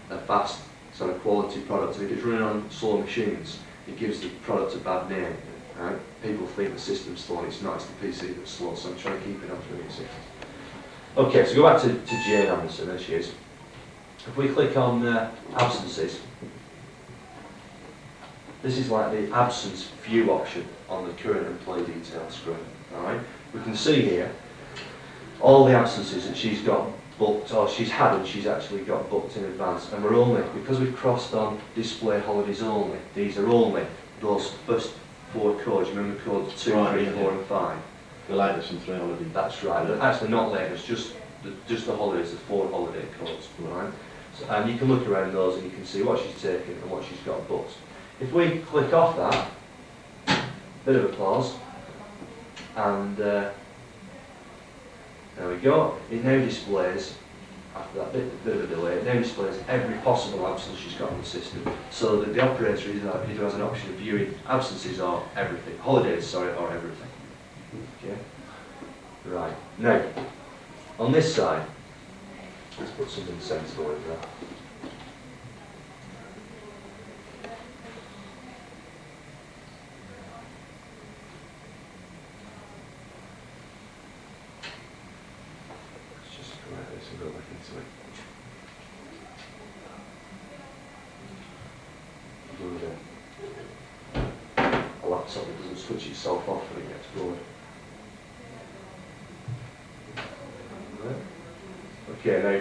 a fast sort of quality product. And if it's running on slow machines, it gives the product a bad name. Right? People think the system's slow, and it's not, it's the PC that's slow, so I'm trying to keep it on 386. Okay, so go back to Jane Anderson, there she is. If we click on absences, this is like the absence view option on the current employee details screen. Alright, we can see here all the absences that she's got booked, or she's had and she's actually got booked in advance. And we're only, because we've crossed on display holidays only, these are only those first 4 codes. You remember codes 2, Right, 3, yeah. 4 and 5? The latest and 3 holidays. That's right. Actually, not latest, just the holidays, the 4 holiday codes. Right? So, and you can look around those and you can see what she's taken and what she's got booked. If we click off that, bit of applause, and there we go. It now displays, after that bit of a delay, it now displays every possible absence she's got in the system, so that the operator either has an option of viewing absences or everything, holidays, sorry, or everything. Okay. Right. Now, on this side, let's put something sensible in there. Let's just go like this and go back into it. A laptop that doesn't switch itself off when it gets bored. Okay, now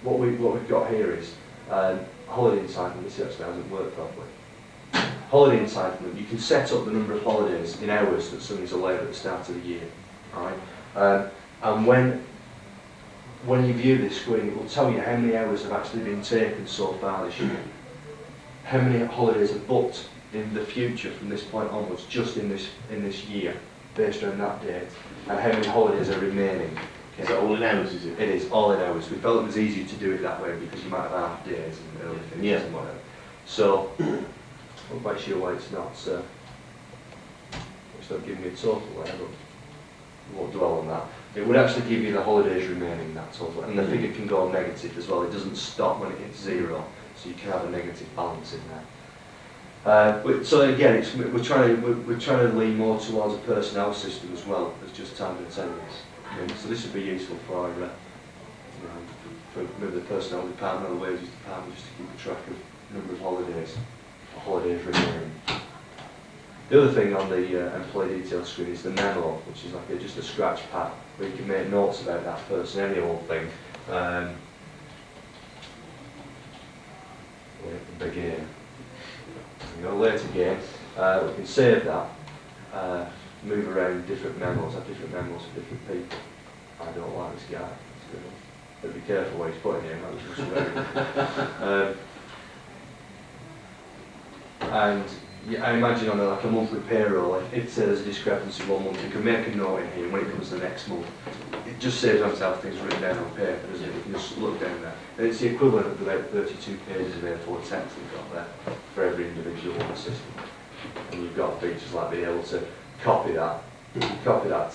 what we've got here is holiday entitlement. This actually hasn't worked properly. Holiday entitlement. You can set up the number of holidays in hours that somebody's allowed at the start of the year. Right? And when you view this screen, it will tell you how many hours have actually been taken so far this year. How many holidays are booked in the future from this point onwards, just in this year, based on that date, and how many holidays are remaining. Okay. Is that all in hours, is it? It is, all in hours. We felt it was easier to do it that way because you might have half days and early finishes and whatever. So, I'm not quite sure why it's not giving me a total there, but we won't dwell on that. It would actually give you the holidays remaining, that total, and the figure can go negative as well. It doesn't stop when it hits 0, so you can have a negative balance in there. So again, we're trying to lean more towards a personnel system as well as just time and attendance. So this would be useful for maybe the personnel department or the wages department, just to keep a track of number of holidays or holidays remaining. The other thing on the employee details screen is the memo, which is like just a scratch pad where you can make notes about that person, any old thing. We can save that, move around different memos, have different memos for different people. I don't like this guy. But be careful where he's putting him. That was just swearing. And yeah, I imagine on like a monthly payroll, if say there's a discrepancy one month, you can make a note in here when it comes to the next month. It just saves on to have things written down on paper, doesn't it? You can just look down there. And it's the equivalent of about 32 pages of A4 text you've got there for every individual on the system. And you've got features like being able to copy that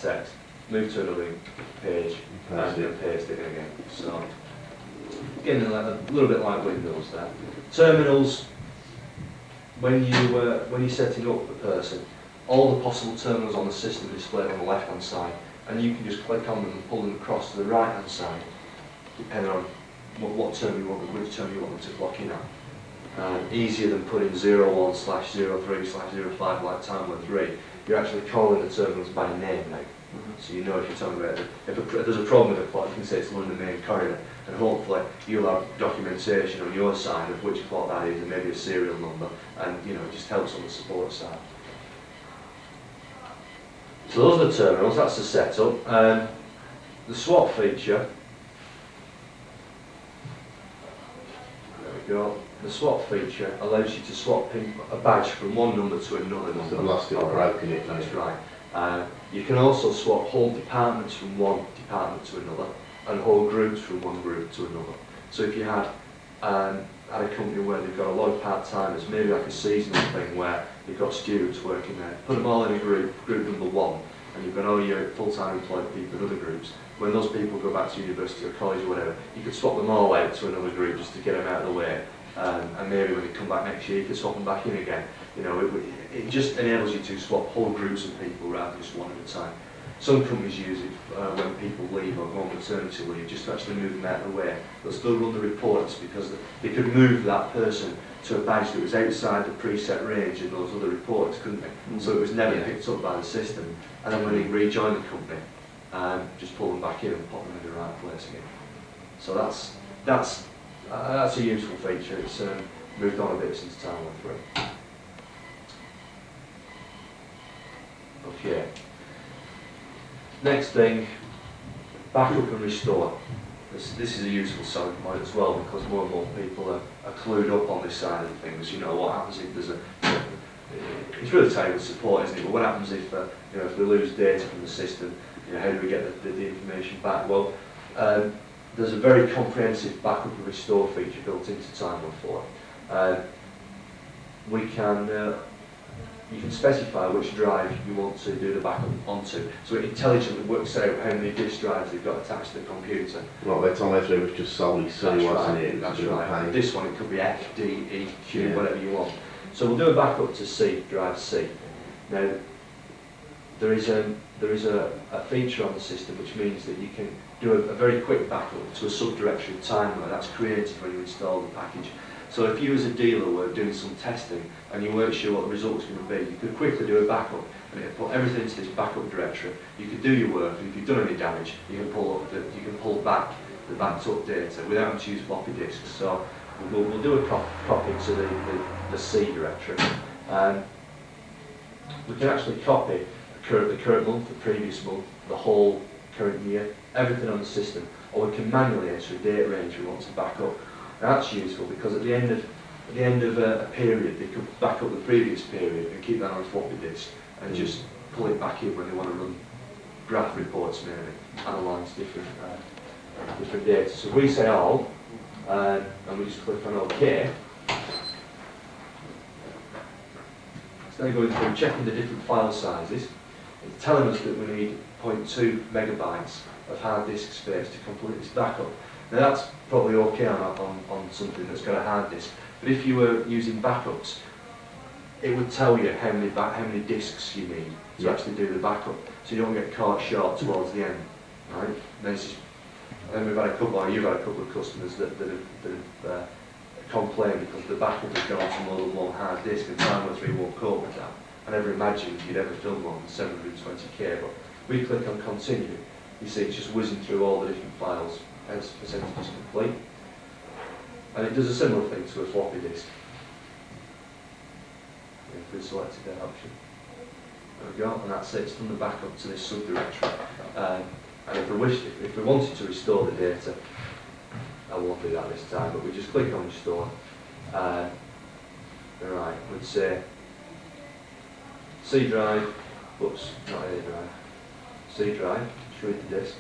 text, move to another page, and then paste it in again. So, again, a little bit like Windows there. Terminals. When you're setting up the person, all the possible terminals on the system are displayed on the left-hand side, and you can just click on them and pull them across to the right-hand side, depending on what term you want, which term you want them to clock in at. Easier than putting 01/03/05 like timeware 3. You're actually calling the terminals by name now. So you know if you're talking about it. If there's a problem with a clock, you can say it's London Main Corridor, and hopefully you'll have documentation on your side of which clock that is, and maybe a serial number, and you know it just helps on the support side. So those are the terminals. That's the setup. The swap feature. There we go. The swap feature allows you to swap a badge from one number to another number. I've lost it or broken it. That's right. You can also swap whole departments from one department to another, and whole groups from one group to another. So if you had at a company where they've got a lot of part-timers, maybe like a seasonal thing where you've got students working there, put them all in a group number 1, and you've got all your full-time employed people in other groups. When those people go back to university or college or whatever, you could swap them all out to another group just to get them out of the way. And maybe when they come back next year, you can swap them back in again. You know, it just enables you to swap whole groups of people rather than just one at a time. Some companies use it when people leave or go on maternity leave, just to actually move them out of the way. They'll still run the reports because they could move that person to a badge that was outside the preset range in those other reports, couldn't they? So it was never picked up by the system. And then when they rejoin the company, just pull them back in and pop them in the right place again. So that's a useful feature. It's moved on a bit since timeware 3. Okay. Next thing, backup and restore. This is a useful selling point as well, because more and more people are clued up on this side of things. You know, what happens if there's it's really tied with support, isn't it? But what happens if if we lose data from the system? You know, how do we get the information back? Well, there's a very comprehensive backup and restore feature built into timeware 4. You can specify which drive you want to do the backup onto, so it intelligently works out how many disk drives you've got attached to the computer. Well, that time it was just solely C, wasn't it? That's right. This one, it could be F, D, E, Q, whatever you want. So we'll do a backup to C, drive C. Now, there is a feature on the system which means that you can do a very quick backup to a subdirectory of timeware that's created when you install the package. So if you as a dealer were doing some testing and you weren't sure what the result was going to be, you could quickly do a backup and it put everything into this backup directory. You could do your work, and if you've done any damage, you can pull back the backed up data without having to use floppy disks. So we'll do a copy to the C directory. We can actually copy the current month, the previous month, the whole current year, everything on the system, or we can manually enter a date range we want to back up. Now that's useful because at the end of a period, they could back up the previous period and keep that on a floppy disk and just pull it back in when they want to run graph reports, maybe analyse different data. So we say all, and we just click on OK. So then going through checking the different file sizes. It's telling us that we need 0.2 megabytes of hard disk space to complete this backup. Now that's probably okay on something that's got a hard disk, but if you were using backups, it would tell you how many disks you need to actually do the backup, so you don't get caught short towards the end, right? And then you've had a couple of customers that have complained because the backup has gone to more than one hard disk, and timeware 3 won't cope with that. I never imagined you'd ever fill more than 720k, but we click on continue, you see it's just whizzing through all the different files as percentage is complete. And it does a similar thing to a floppy disk. if we selected that option. There we go, and that's it. It's done the backup to this subdirectory. And if we wanted to restore the data, I won't do that this time, but we just click on restore. Right, we'd say C drive, oops, not A drive, C drive, just read the disk,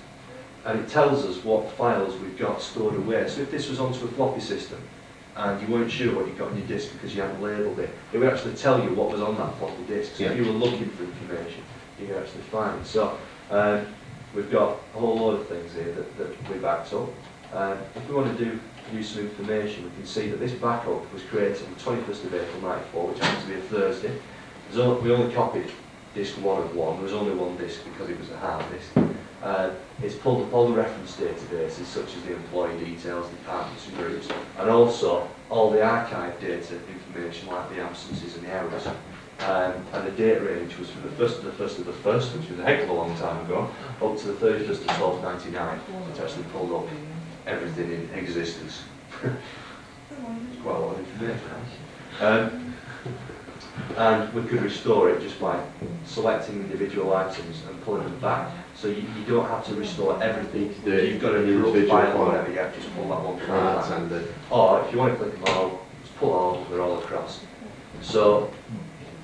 and it tells us what files we've got stored away. So if this was onto a floppy system and you weren't sure what you got on your disk because you hadn't labelled it, it would actually tell you what was on that floppy disk. So if you were looking for information, you could actually find it. So we've got a whole load of things here that we backed up. If we want to use some information, we can see that this backup was created on the 21st of April 94, which happens to be a Thursday. We only copied disk 1 of 1, there was only one disk because it was a hard disk. It's pulled up all the reference databases such as the employee details, departments and groups, and also all the archive data information like the absences and the errors. And the date range was from the 1st of the 1st of the 1st, which was a heck of a long time ago, up to the 31st of 12th, 99, which actually pulled up everything in existence. It's quite a lot of information. And we could restore it just by selecting individual items and pulling them back. So you don't have to restore everything. You've got a rough file or whatever, you have to just pull that one file back. Or if you want to click them all, just pull all, they're all across. So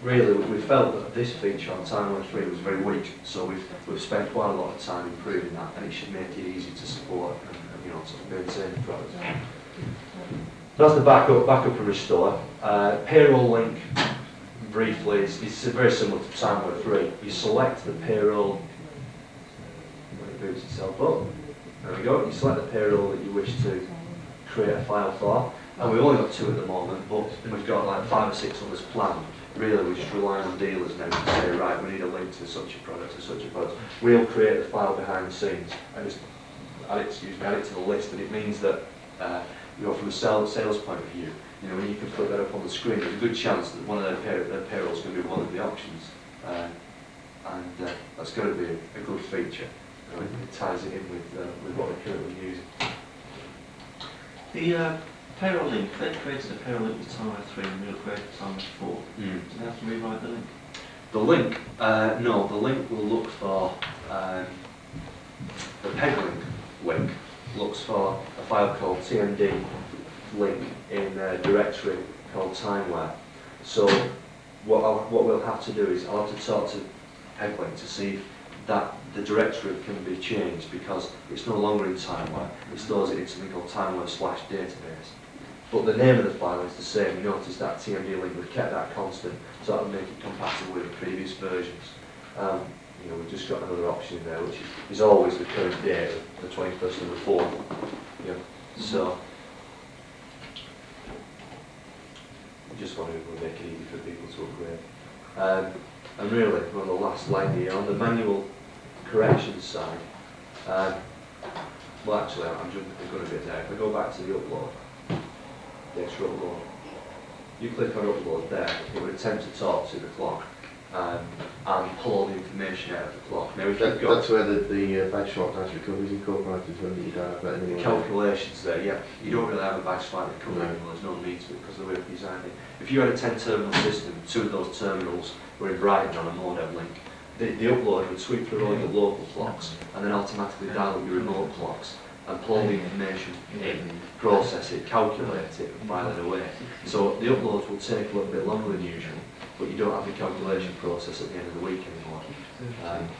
really we felt that this feature on timeware 3 was very weak, so we've spent quite a lot of time improving that, and it should make it easy to support and sort of maintain the product. That's the backup and restore. Payroll link, briefly, is very similar to timeware 3. You select the payroll when it boots itself up. There we go. You select the payroll that you wish to create a file for, and we've only got 2 at the moment, but we've got like 5 or 6 others planned. Really, we just rely on dealers now to say, right, we need a link to such a product or such a product. We'll create the file behind the scenes and just add it to the list, and it means that from a sales point of view, when you can put that up on the screen, there's a good chance that one of their payrolls is going to be one of the options, and that's going to be a good feature. It ties it in with what we're currently using. The payroll link, they created a payroll link with timeware 3 and we upgraded to timeware 4. Do they have to rewrite the link? The link? No, the link will look for the peg link looks for a file called TMD link in a directory called timeware. So what we'll have to do is I'll have to talk to PegLink to see if the directory can be changed, because it's no longer in timeware. It stores it in something called timeware/database. But the name of the file is the same. You notice that TMD link, we've kept that constant, so that'll make it compatible with the previous versions. We've just got another option there, which is always the current date, the 21st of the 4th. So we just want to make it easy for people to upgrade. And really, we're on the last line here, on the manual corrections side. Well, actually, I'm going to bit there. If I go back to the upload, the extra upload, you click on upload there, it would attempt to talk to the clock and pull all the information out of the clock. Now, if you've got that's where the badge swap has recovery is incorporated, when you don't have that anymore. the calculations there, yeah. You don't really have a badge swap recovery anymore, there's no need to, because of the way we've designed it. If you had a 10-terminal system, 2 of those terminals were in Brighton on a modem link, the upload would sweep through all your local clocks and then automatically dial up your remote clocks and pull the information in, process it, calculate it, and file it away. So the uploads will take a little bit longer than usual, but you don't have the calculation process at the end of the week anymore.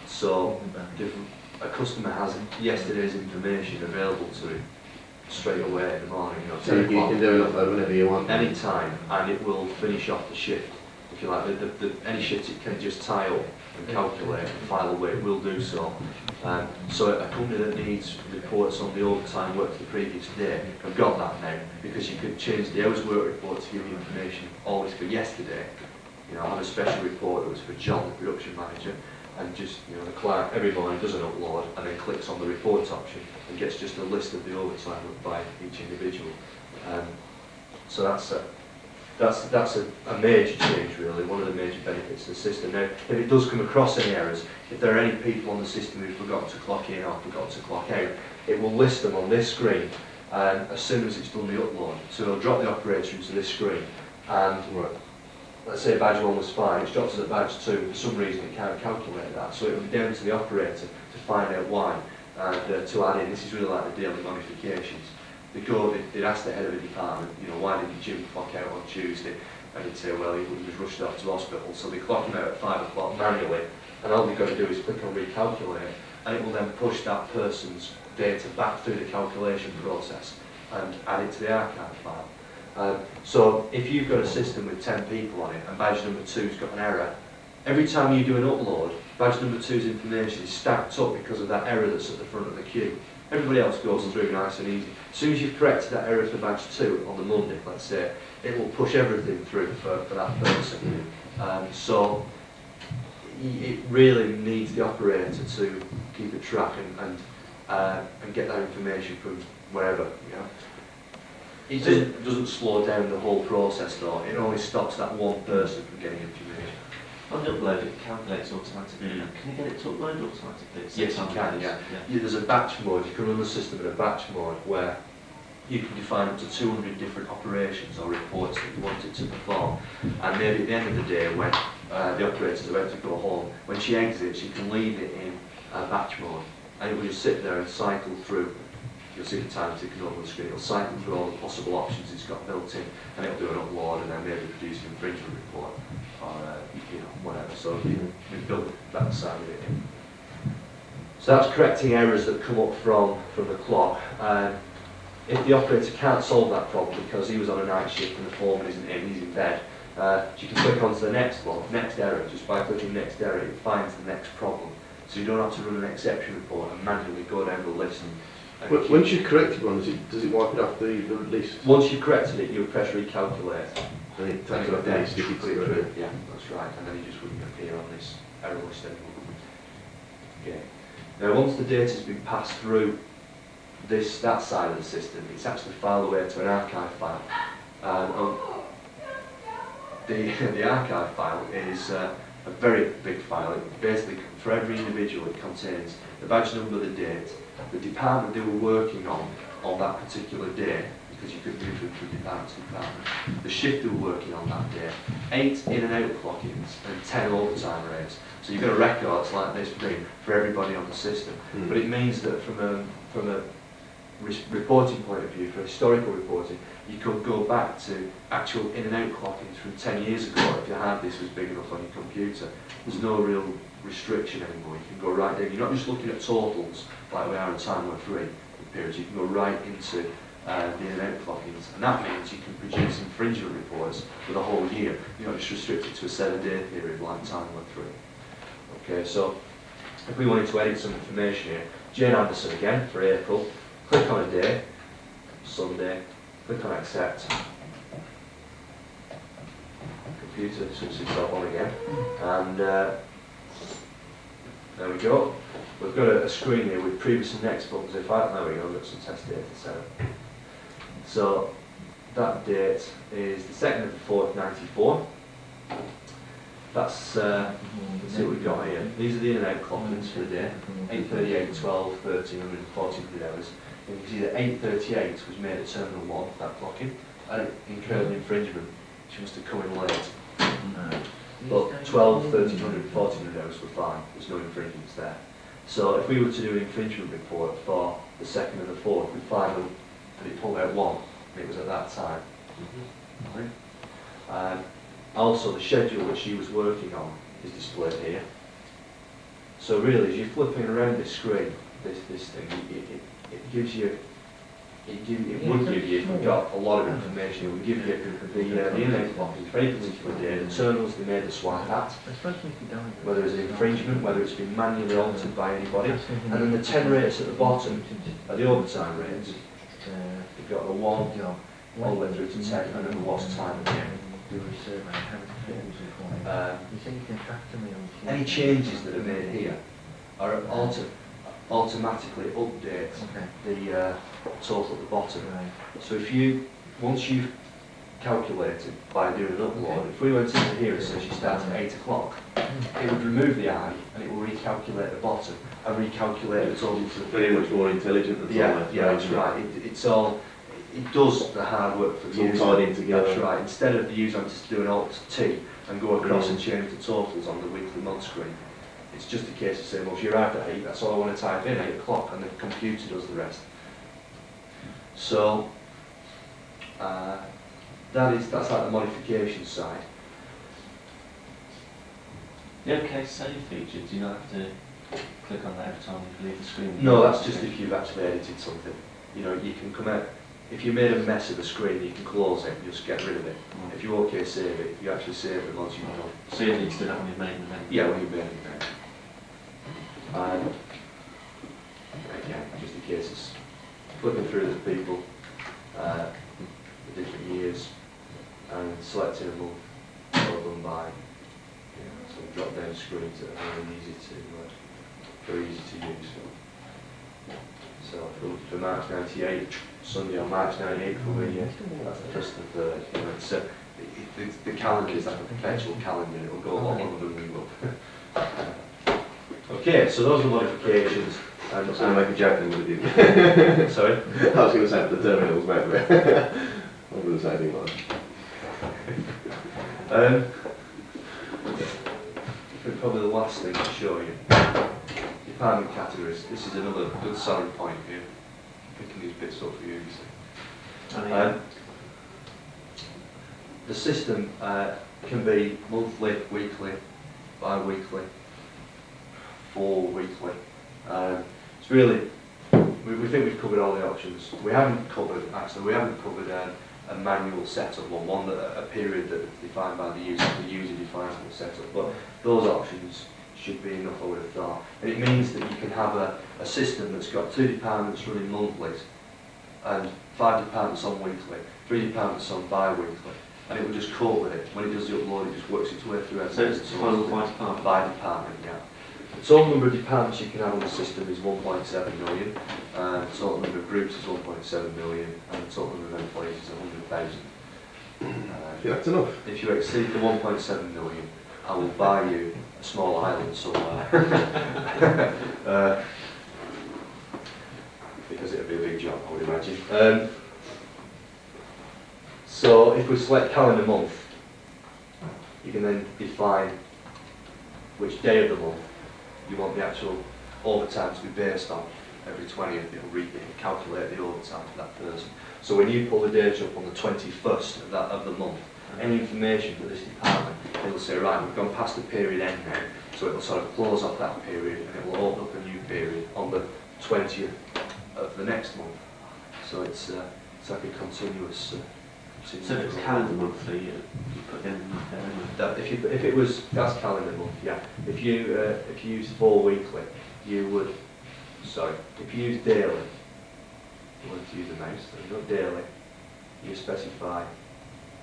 So if a customer has yesterday's information available to him straight away in the morning, So you can do an upload whenever you want. any time, and it will finish off the shift. If you like, any shift it can just tie up and calculate and file away, it will do so. So a company that needs reports on the overtime work for the previous day have got that now, because you could change the hours work report to give you information always for yesterday. I have a special report that was for John, the production manager, and just the client every morning does an upload and then clicks on the report option and gets just a list of the overtime work by each individual. So that's a major change, really, one of the major benefits of the system. Now, if it does come across any errors, if there are any people on the system who've forgotten to clock in or forgotten to clock out, it will list them on this screen as soon as it's done the upload. So it'll drop the operator into this screen, and let's say badge 1 was fine, it's dropped to the badge 2, for some reason it can't calculate that, so it will be down to the operator to find out why, and to add in, this is really like the daily modifications. They'd ask the head of a department, you know, why did Jim clock out on Tuesday? And he'd say, well, he was rushed off to hospital, so they clock him out at 5 o'clock manually, and all they've got to do is click on recalculate, and it will then push that person's data back through the calculation process and add it to the archive file. So if you've got a system with 10 people on it and badge number 2's got an error, every time you do an upload, badge number 2's information is stacked up because of that error that's at the front of the queue. Everybody else goes through nice and easy. As soon as you've corrected that error for badge 2 on the Monday, let's say, it will push everything through for that person. So it really needs the operator to keep a track and get that information from wherever. You know. It doesn't slow down the whole process though, it only stops that one person from getting information. On the upload, it calculates automatically. Can you get it to upload automatically? Yes, you can, yeah. There's a batch mode, you can run the system in a batch mode where you can define up to 200 different operations or reports that you want it to perform. And maybe at the end of the day, when the operator's about to go home, when she exits, you can leave it in batch mode. And it will just sit there and cycle through. You'll see the time ticking over the screen. It'll cycle through all the possible options it's got built in, and it'll do an upload and then maybe produce an infringement report or you know, whatever. So we've built that side of it in. So that's correcting errors that come up from the clock. If the operator can't solve that problem because he was on a night shift and the foreman isn't in, he's in bed, you can click onto the next one, next error. Just by clicking next error, it finds the next problem. So you don't have to run an exception report and manually go down the list. And once you've corrected one, does it wipe it off the list? Once you've corrected it, you'll press recalculate. And it takes it off the list if it's correct. Yeah, that's right. And then it just wouldn't appear on this error list anymore. Okay. Now, once the data has been passed through that side of the system, it's actually filed away to an archive file. The archive file is a very big file. It basically, for every individual, it contains the badge number, the date, the department they were working on that particular day, because you could move them from department to department, the shift they were working on that day, 8 in and out clock-ins, and 10 overtime rates. So you've got a records like this for everybody on the system. But it means that from a reporting point of view, for historical reporting, you could go back to actual in and out clock-ins from 10 years ago if your hard disk was big enough on your computer. There's no real restriction anymore. You can go right down. You're not just looking at totals like we are in timeware 3 periods. You can go right into the in and out clock-ins, and that means you can produce infringement reports for the whole year. You're not just restricted to a 7-day period like timeware 3. Okay, so if we wanted to edit some information here, Jane Anderson again for April. Click on a day, Sunday, click on accept. Computer switches itself on again, and there we go. We've got a screen here with previous and next buttons. There we go, we've got some test data set up. So that date is the 2nd of the 4th, 94. That's, let's see what we've got here. These are the in and out clock-ins for the day. 8:38, 12, 1300, 1400 hours. And you can see that 8:38 was made at Terminal 1, that clock-in, and it incurred an infringement. She must have come in late. But 12, 1300, 1400 hours were fine. There's no infringements there. So if we were to do an infringement report for the 2nd and the 4th, we'd find that it pulled out 1, and it was at that time. Also, the schedule that she was working on is displayed here. So really, as you're flipping around this screen, this thing, it gives you, it would give you, if you've got a lot of information, it would give you the in-out clock-ins for any particular day, the terminals they made the swipe at, whether it's an infringement, whether it's been manually altered by anybody, and then the 10 rates at the bottom are the overtime rates. You've got the 1 all the way through to 10, and then the lost time again. Any changes that are made here are automatically update the total at the bottom. So if once you've calculated by doing an upload, if we went into here and says you start at 8 o'clock, it would remove the I and it will recalculate the bottom and recalculate the total. Very much more intelligent than yeah, that's right. it does the hard work for the It's all user. tied in together. That's right. Instead of the user having to do an Alt-T and go across and change the totals on the weekly month screen, it's just a case of saying, well, if you arrived at 8, that's all I want to type in, 8 o'clock, and the computer does the rest. So, that's like the modification side. The OK Save feature, do you not have to click on that every time you leave the screen? No, that's just if you've actually edited something. You know, you can come out, if you made a mess of the screen, you can close it, you just get rid of it. If you OK save it, you actually save it once you've done. So you need to do that when you've made an event? Yeah, when you've made it. And again, just in case it's flipping through the people, the different years, and selecting a month, all done by some drop down screens that are very easy to use. So for March 98, Sunday on March 98 for me, that's the first and third. You know, it's, the calendar is like a perpetual calendar, it will go a lot longer than we will. Okay, so those are the modifications. I was going to make a joke then, but it didn't. Sorry? I was going to say for the terminals, maybe. I'm going to say anything like that. Probably the last thing to show you. Department categories. This is another good selling point here. Picking these bits up for you, you see. The system can be monthly, weekly, bi-weekly, 4-weekly. It's really, we think we've covered all the options. We haven't covered a manual setup one that a period that is defined by the user defines the setup. But those options should be enough, I would have thought. And it means that you can have a system that's got 2 departments running monthlies and 5 departments on weekly, 3 departments on bi-weekly, and it will just cope with it. When it does the upload, it just works its way through everything. So it's final by department? By department, yeah. The total number of departments you can have on the system is 1.7 million, the total number of groups is 1.7 million, and the total number of employees is 100,000. Yeah, that's enough. If you exceed the 1.7 million, I will buy you a small island somewhere. Because it would be a big job, I would imagine. So if we select calendar month, you can then define which day of the month you want the actual overtime to be based on. Every 20th it'll calculate the overtime for that person. So when you pull the data up on the 21st of the month, any information for this department, it'll say, right, we've gone past the period end now, so it'll sort of close off that period and it will open up a new period on the 20th of the next month. So it's like a continuous. So if it's calendar month, you put in That if it was, that's calendar month, yeah. If you use 4 weekly, you would. Sorry, if you use daily, you want to use a mouse. So not daily, you specify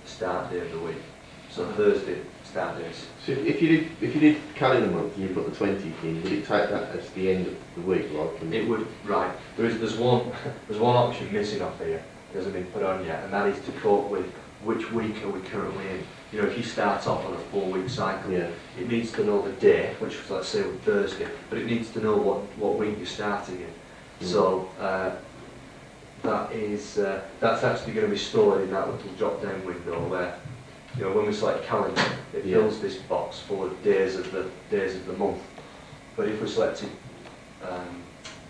the start day of the week. So Thursday start days. So if you did calendar month and you put the 20th in, would it take that as the end of the week, like? It would, right. There's one option missing off here. It hasn't been put on yet, and that is to cope with which week are we currently in. You know, if you start off on a 4-week cycle, Yeah. it needs to know the day, which was, let's say, on Thursday, but it needs to know what week you're starting in. So that's actually going to be stored in that little drop-down window where, you know, when we select calendar, it fills this box full of days of the month. But if we're selecting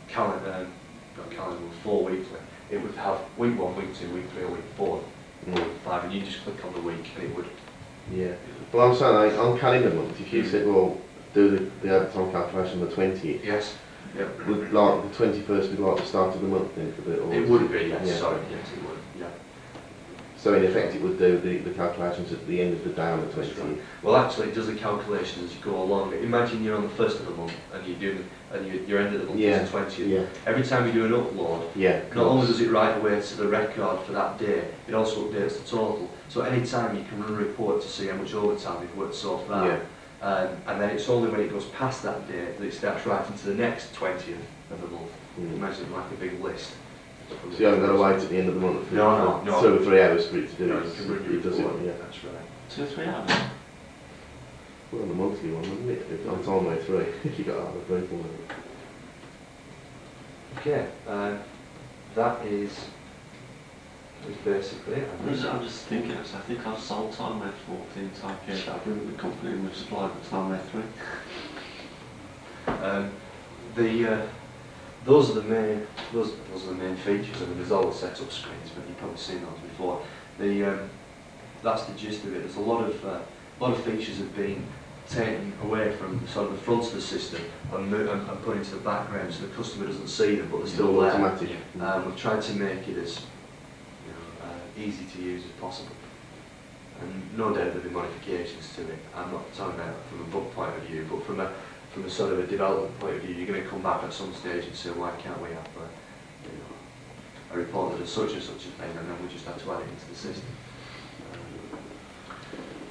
calendar, not calendar, 4 weekly, it would have week 1, week 2, week 3, or week 4, week 5, and you just click on the week and it would. Yeah. Well, I'm saying like, on calendar month, if you said, well, do the overtime calculation on the 20th, Yes. Yep. would like the 21st be like the start of the month then for the? Or It would be, yes. Yeah. Sorry, yes, it would. Yeah. So in effect, it would do the calculations at the end of the day on the 20th. Right. Well, actually, it does the calculations as you go along. Imagine you're on the 1st of the month and your end of the month is the 20th. Yeah. Every time you do an upload, Yeah. not only does it write away to the record for that day, it also updates the total. So any time you can run a report to see how much overtime you've worked so far. Yeah. And then it's only when it goes past that day that it starts writing to the next 20th of the month. Imagine it like a big list. So you haven't got to wait at the end of the month for No. 2 or 3 hours for it to do No, it. you can run your It does it, report. yeah. That's right. 2 or 3 hours. Well, on the monthly one, wouldn't it? If on time way through, if you got out of the break one. Okay, that is basically it. I'm just thinking, actually, I think I've sold timeware for the entire period that I've been with the company and we've supplied the timeware through. Those are the main features. I mean, there's all the setup screens, but you've probably seen those before. That's the gist of it. There's a lot of features have been taken away from sort of the front of the system and put into the background, so the customer doesn't see them, but they're still there. Automatic. We've tried to make it as easy to use as possible. And no doubt there'll be modifications to it. I'm not talking about from a book point of view, but from a sort of a development point of view, you're going to come back at some stage and say, why can't we have a report that does such and such a thing, and then we just have to add it into the system.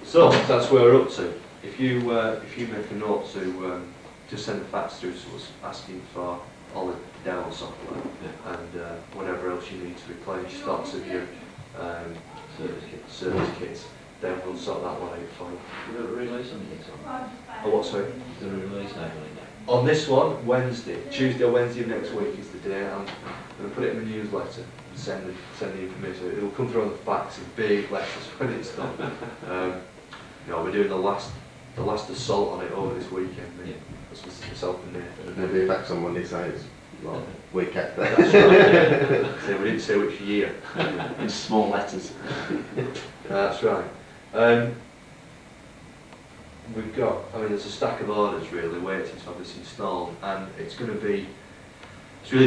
So that's where we're up to. If you make a note to send the facts through to us, asking for all the demo software and whatever else you need to replace stocks of your service kits, then we'll sort that one out for you. Is there a release on the next Oh, what, sorry? Is there a release date on it? On this one, Wednesday, Tuesday or Wednesday of next week is the day. I'm going to put it in the newsletter and send the information. It will come through on the fax in big letters when it's done. We're doing the last assault on it over this weekend. That's myself and Nathan. There'll be a fax on Monday, so it's week after. That's right. So we didn't say which year. In small letters. That's right. We've got, there's a stack of orders really waiting to have this installed, and it's really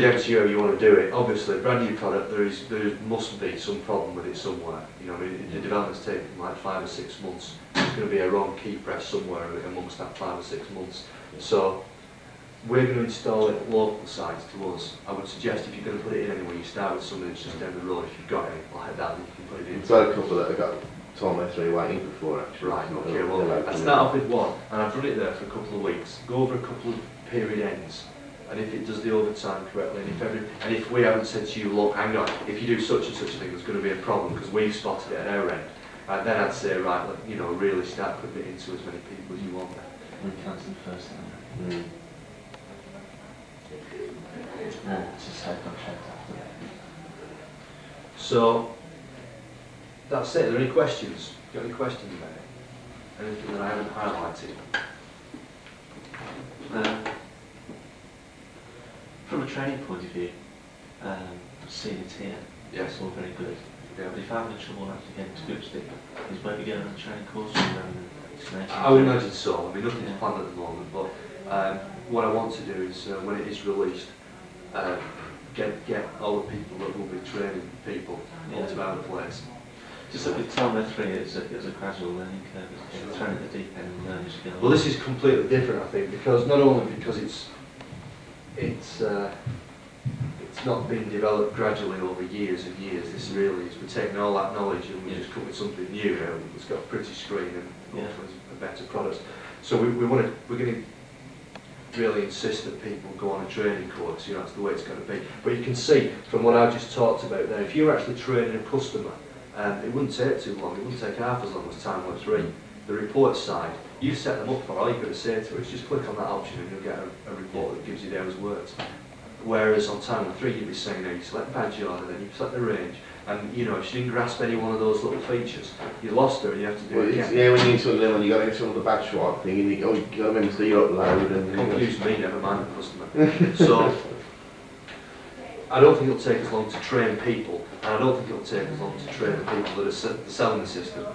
down to you how you want to do it. Obviously, a brand new product, there must be some problem with it somewhere. The development's taken like 5 or 6 months. There's going to be a wrong key press somewhere amongst that 5 or 6 months. So we're going to install it at local sites to us. I would suggest if you're going to put it in anywhere, you start with something that's just down the road. If you've got any like that, then you can put it in. We've got a couple that have got timeware 3 waiting before actually. Right, okay, well, I start off with one, and I've run it there for a couple of weeks. Go over a couple of period ends, and if it does the overtime correctly, and if we haven't said to you, look, hang on, if you do such and such a thing, there's going to be a problem because we've spotted it at our end. And then I'd say, right, really start putting it into as many people as you want there. We cancel the first time. It's a safe contract after that. So that's it. Are there any questions? Got any questions about it? Anything that I haven't highlighted? From a training point of view, seeing it here, Yes. it's all very good. Yeah. But if I'm having trouble actually getting to grips with it, is maybe going on a training course or an I would imagine so. Nothing's planned at the moment, but what I want to do is, when it is released, get all the people that will be training people onto our place. Just that with timeware 3, it's a gradual learning curve. It's thrown at the deep end and learn as you go. Well, this is completely different, I think, because not only because it's not been developed gradually over years and years. This really is, we're taking all that knowledge and we just come with something new now. It's got a pretty screen and hopefully a better product. So we're going to really insist that people go on a training course. That's the way it's going to be. But you can see from what I just talked about there, if you're actually training a customer, it wouldn't take too long. It wouldn't take half as long as timeware 3. The report side, you set them up for. All you've got to say to it is just click on that option and you'll get a report that gives you the hours worked. Whereas on timeware 3, you'd be saying, you select badge order, then you select the range, and if she didn't grasp any one of those little features, you lost her and you have to do it again. Yeah, when you sort of when you got into the badge swap thing, and you got to remember to do your upload and Confuse me, never mind the customer. So I don't think it'll take as long to train people, and I don't think it'll take as long to train the people that are selling the system.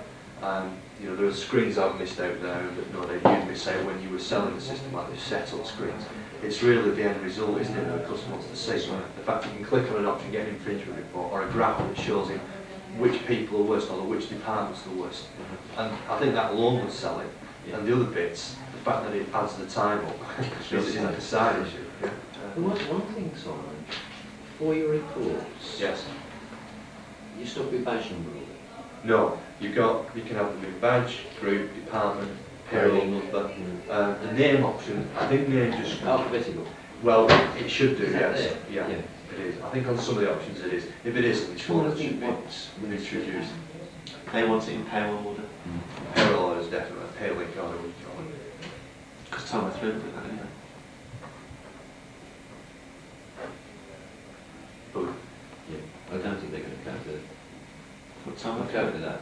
There are screens I've missed out there that you'd miss out when you were selling the system, like the setup screens. It's really the end result, isn't it, that the customer wants to see. The fact you can click on an option, get an infringement report, or a graph that shows him which people are worst or which departments are worst. And I think that alone would sell it. And the other bits, the fact that it adds the time up, is like a side issue. Yeah. There was one thing, Simon, for your reports, Yes. you stuck with badge number. No, you can have them with badge, group, department, payroll number. The name option, I think name just... Alphabetical. Well, it should do, yes. There? Yeah, it is. I think on some of the options it is. If it isn't, it's one that should be introduced. They want it in payroll order. Payroll order is definitely a pay link order. Because timeware 3 will do that anyway. Yeah, I don't think they're going to go to What time? I'm okay with that.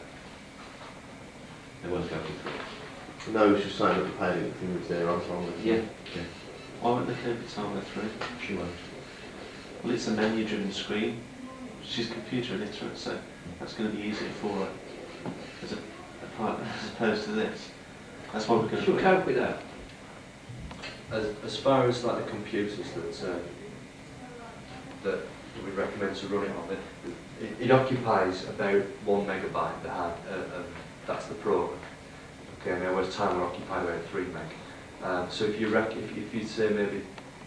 Everyone's going through. No, it's just saying that the payment thing was there on time. Yeah. Why won't they keep it timer through? She won't. Well, it's a menu-driven screen. She's computer illiterate, so that's going to be easier for her as opposed to this. That's what we're going to She'll put. cope with that. As far as like the computers that we recommend to run it on, it occupies about 1 megabyte. That's the program. Okay, now whereas timeware occupied about 3 meg. So if you say maybe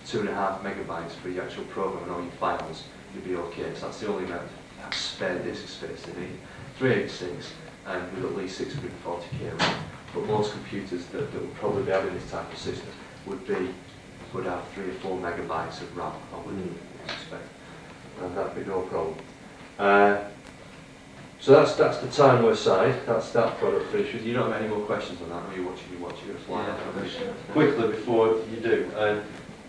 2.5 megabytes for your actual program and all your files, you'll be okay. So that's the only amount of spare disk space they need. 386 and with at least 640k RAM. But most computers that will probably be having this type of system would have 3 or 4 megabytes of RAM, I would expect, and that'd be no problem. So that's the timeware side. That's that product finished. You don't have any more questions on that? Are you watching? You're flying. Quickly before you do,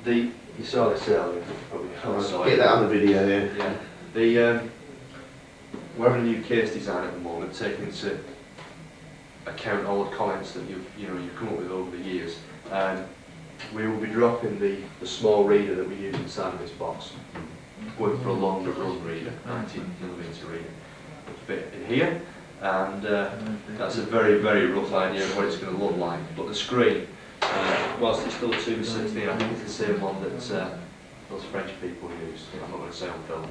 you saw this earlier. Probably Get that on the video, yeah. Yeah. We're having a new case design at the moment, taking into account all the comments that you've come up with over the years. We will be dropping the small reader that we use inside of this box. Going for a longer run reader, 19mm reader. Fit in here, and that's a very, very rough idea of what it's going to look like. But the screen, whilst it's still a 2x16, I think it's the same one that those French people use. I'm not going to say on film,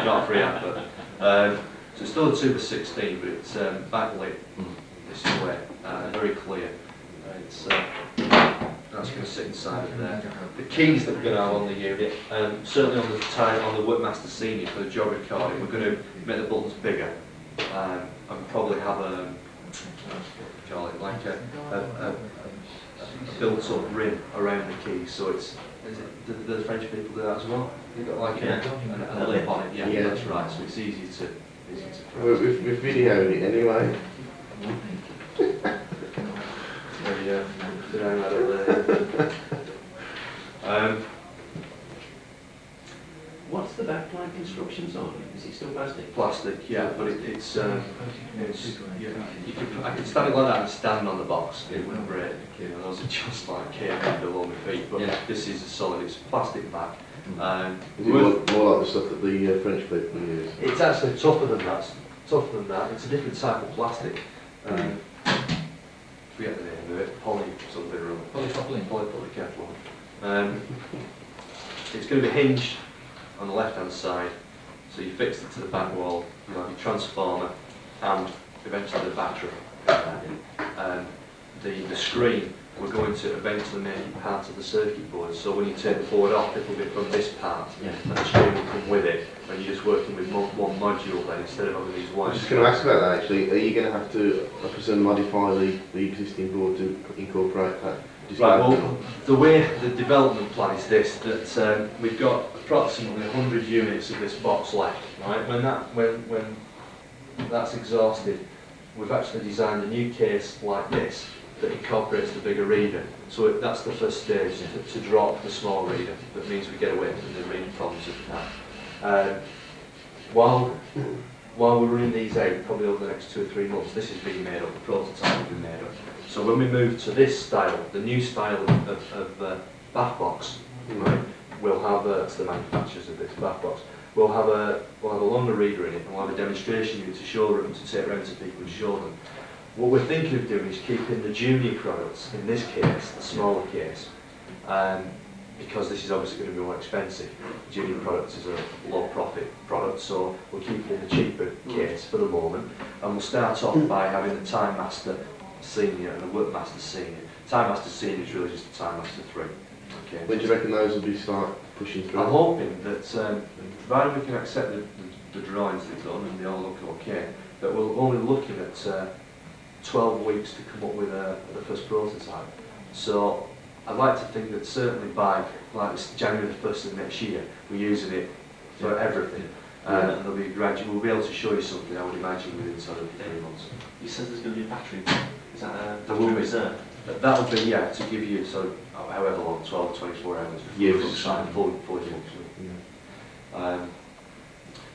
not a free advert. So it's still a 2x16, but it's backlit this way, very clear. That's going to sit inside of there. The keys that we're going to have on the unit, certainly on the Workmaster Senior for the job recording, we're going to make the buttons bigger and probably have a built-up rim around the keys. So the French people do that as well. They've got like a lip on it. Yeah, that's right. So it's easy to. We're videoing it anyway. What's the backlight constructions on? Is it still plastic? Plastic, yeah, but it's I could stand it like that and stand on the box. It wouldn't break. Those are just like came below my feet. But this is a solid. It's plastic back. Is it more like the stuff that the French people use? It's actually tougher than that. It's a different type of plastic. Forget the name of it. Polypropylene. It's going to be hinged on the left-hand side, so you fix it to the back wall. You have your transformer and eventually the battery. The screen, we're going to eventually make it part of the circuit board. So when you take the board off, it will be from this part, and the screen will come with it. And you're just working with one module then instead of having these I wires. was just going to ask about that actually. Are you going to have to, I presume, modify the existing board to incorporate that? Right, well, the way the development plan is this, that we've got approximately 100 units of this box left, right? When that's exhausted, we've actually designed a new case like this that incorporates the bigger reader. So that's the first stage, to drop the small reader. That means we get away from the reading problems that we have. While we're running these out, probably over the next 2 or 3 months, this is being made up, the prototype will be made up. So when we move to this style, the new style of bath box, right, we'll have, it's the manufacturers of this bath box, we'll have a longer reader in it, and we'll have a demonstration unit to show them, to take around to people and show them. What we're thinking of doing is keeping the junior products, in this case, the smaller case, because this is obviously going to be more expensive. Junior products is a low profit product, so we'll keep it in the cheaper case for the moment, and we'll start off by having the Time Master Senior and the Workmaster Senior. Time Master Senior is really just a Time Master 3. Okay. When do you reckon those will be start pushing through? I'm hoping that, provided we can accept the drawings that are done and they all look okay, that we're only looking at 12 weeks to come up with the first prototype. So I'd like to think that certainly by January the 1st of next year, we're using it for everything. And there'll be gradual. We'll be able to show you something, I would imagine, within sort of 3 months. You said there's going to be a battery. Is that a There will be. reserve? That will be, yeah, to give you sort of however long, 12 or 24 hours before Years. it's full function.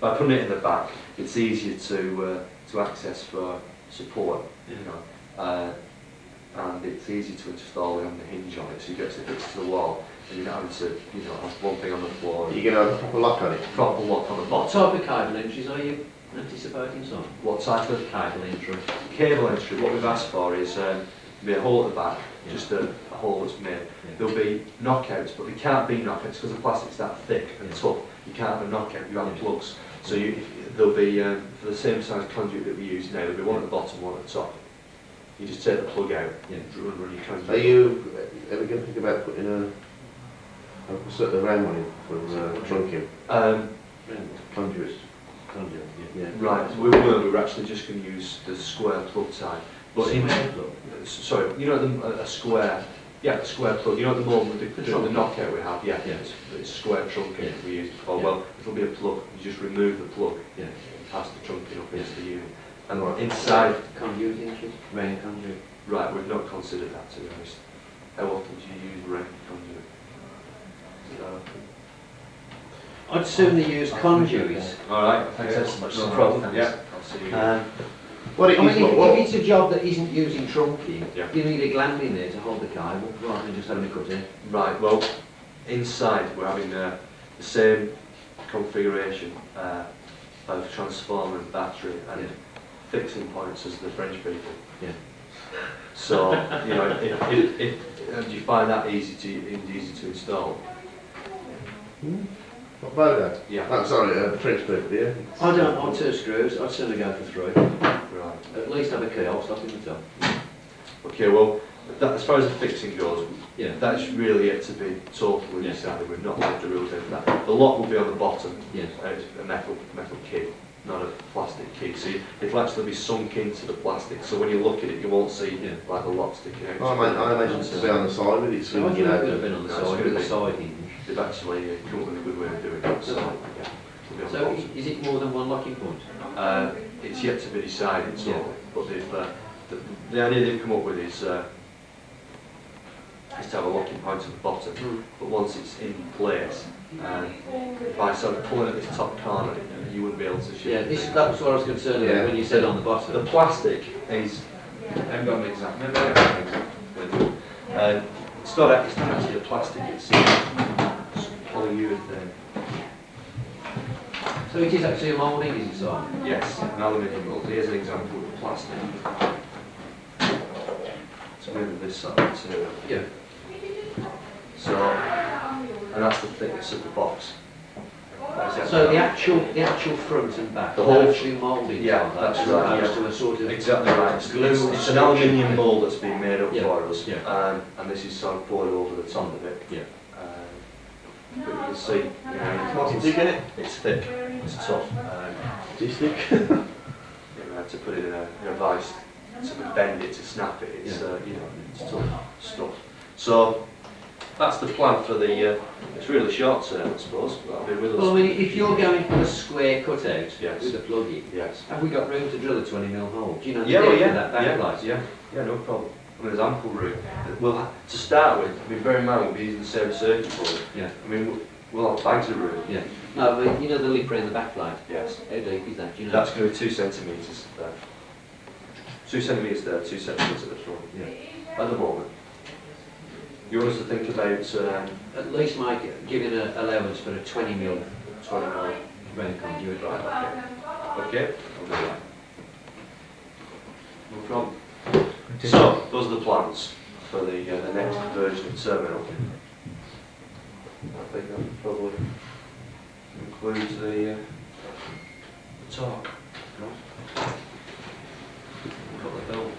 by putting it in the back, it's easier to access for support, you know, and it's easy to install on the hinge on it, so you get it fixed to the wall, and you're not having to, you know, have one thing on the floor. You can have a proper lock on it. Proper lock on the What bottom. type of cable entries are you anticipating, son? What type of Cable entry. cable entry? What we've asked for is be a hole at the back, just a hole that's made. There'll be knockouts, but they can't be knockouts because the plastic's that thick and tough. You can't have a knockout. You have plugs. So there'll be for the same size conduit that we use now. There'll be one at the bottom, one at the top. You just take the plug out and run your conduit. Are you ever going to think about putting a sort of round one in for trunking conduits? Conduit, yeah. Right, we were actually just going to use the square plug type. But sorry, you know a square, a square plug. You know at the moment with the knockout we have, it's square trunking we use it for. Well, it'll be a plug. You just remove the plug, pass the trunking up into the unit, and inside Conduit inches, rain conduit. Right, we've not considered that, to be honest. How often do you use rain conduit? I'd sooner use conduits. Alright, thanks so much. No problem, yeah. I'll see you. What it I mean, is, if it's a job that isn't using trunking, Yeah. you need a gland in there to hold the cable, rather than just having a cut in. Right, well, inside we're having the same configuration of transformer and battery and fixing points as the French people. Yeah. So, you know, do you find that easy to install? what about that? Yeah. Oh, sorry, French people, yeah. I don't want 2 screws, I'd sooner go for 3. Right. At least have a keyhole stopping the top. Okay, well, as far as the fixing goes, Yeah. that's really yet to be totally decided. We've not laid the rules out for that. The lock will be on the bottom. Yes. It's a metal key, not a plastic key. So it'll actually be sunk into the plastic. So when you look at it, you won't see like the lock sticking out. I imagine it to be on the side with it I swinging think it out. would have been on the No, it's side gonna with a be- side hinge. They've actually come up with a good way of doing it. So, yeah, it'll be on the So bottom. is it more than one locking point? It's yet to be decided, so, Yeah. but the idea they've come up with is to have a locking point at the bottom, but once it's in place, by sort of pulling at this top corner, you wouldn't be able to shoot. Yeah, that was what I was concerned about Yeah. when you said on the The bottom. plastic is, I haven't got an exact, maybe I have an exact. It's not actually a plastic, it's polyurethane. So it is actually a moulding, is it so? Yes, an aluminium mold. Here's an example of plastic. It's made of this sort of material. Yeah. So, and that's the thickness of the box. So the actual front and back, The the whole- actual mouldings Yeah, are that, that's as right, opposed yeah. to a sort of Exactly right. glue It's an structure. aluminium mould that's been made up Yeah. for us, Yeah. and this is sort of poured over the top of it. Yeah. But you can see, you know, What's it thick in it? it's thick, it's tough. Is it thick? You have to put it in a vice to bend it, to snap it. It's you know, it's tough stuff. So that's the plan for the. It's really short term, I suppose. That'll be with us. Well, I mean, if you're going for a square cutout Yes. with a plug-in, Yes. have we got room to drill a 20mm hole? Do you know the Yeah, well, depth yeah, of that backlight? yeah, no problem. I mean, there's ample room. Well, to start with, I mean, bear in mind we'll be using the same circuit board. Yeah. I mean, we'll have bags of room. Yeah. No, but you know the lip around the backlight? Yes. How deep is that? Do you know? That's going to be 2 centimetres there. 2 centimetres there, 2 centimetres at the front. Yeah. At the moment. You want us to think about At least giving an allowance for a 20mm 20mm. round conduit. Right, okay. Okay, I'll do that. No problem. So, those are the plans for the next version of terminal. I think that probably concludes the talk. Got the bill.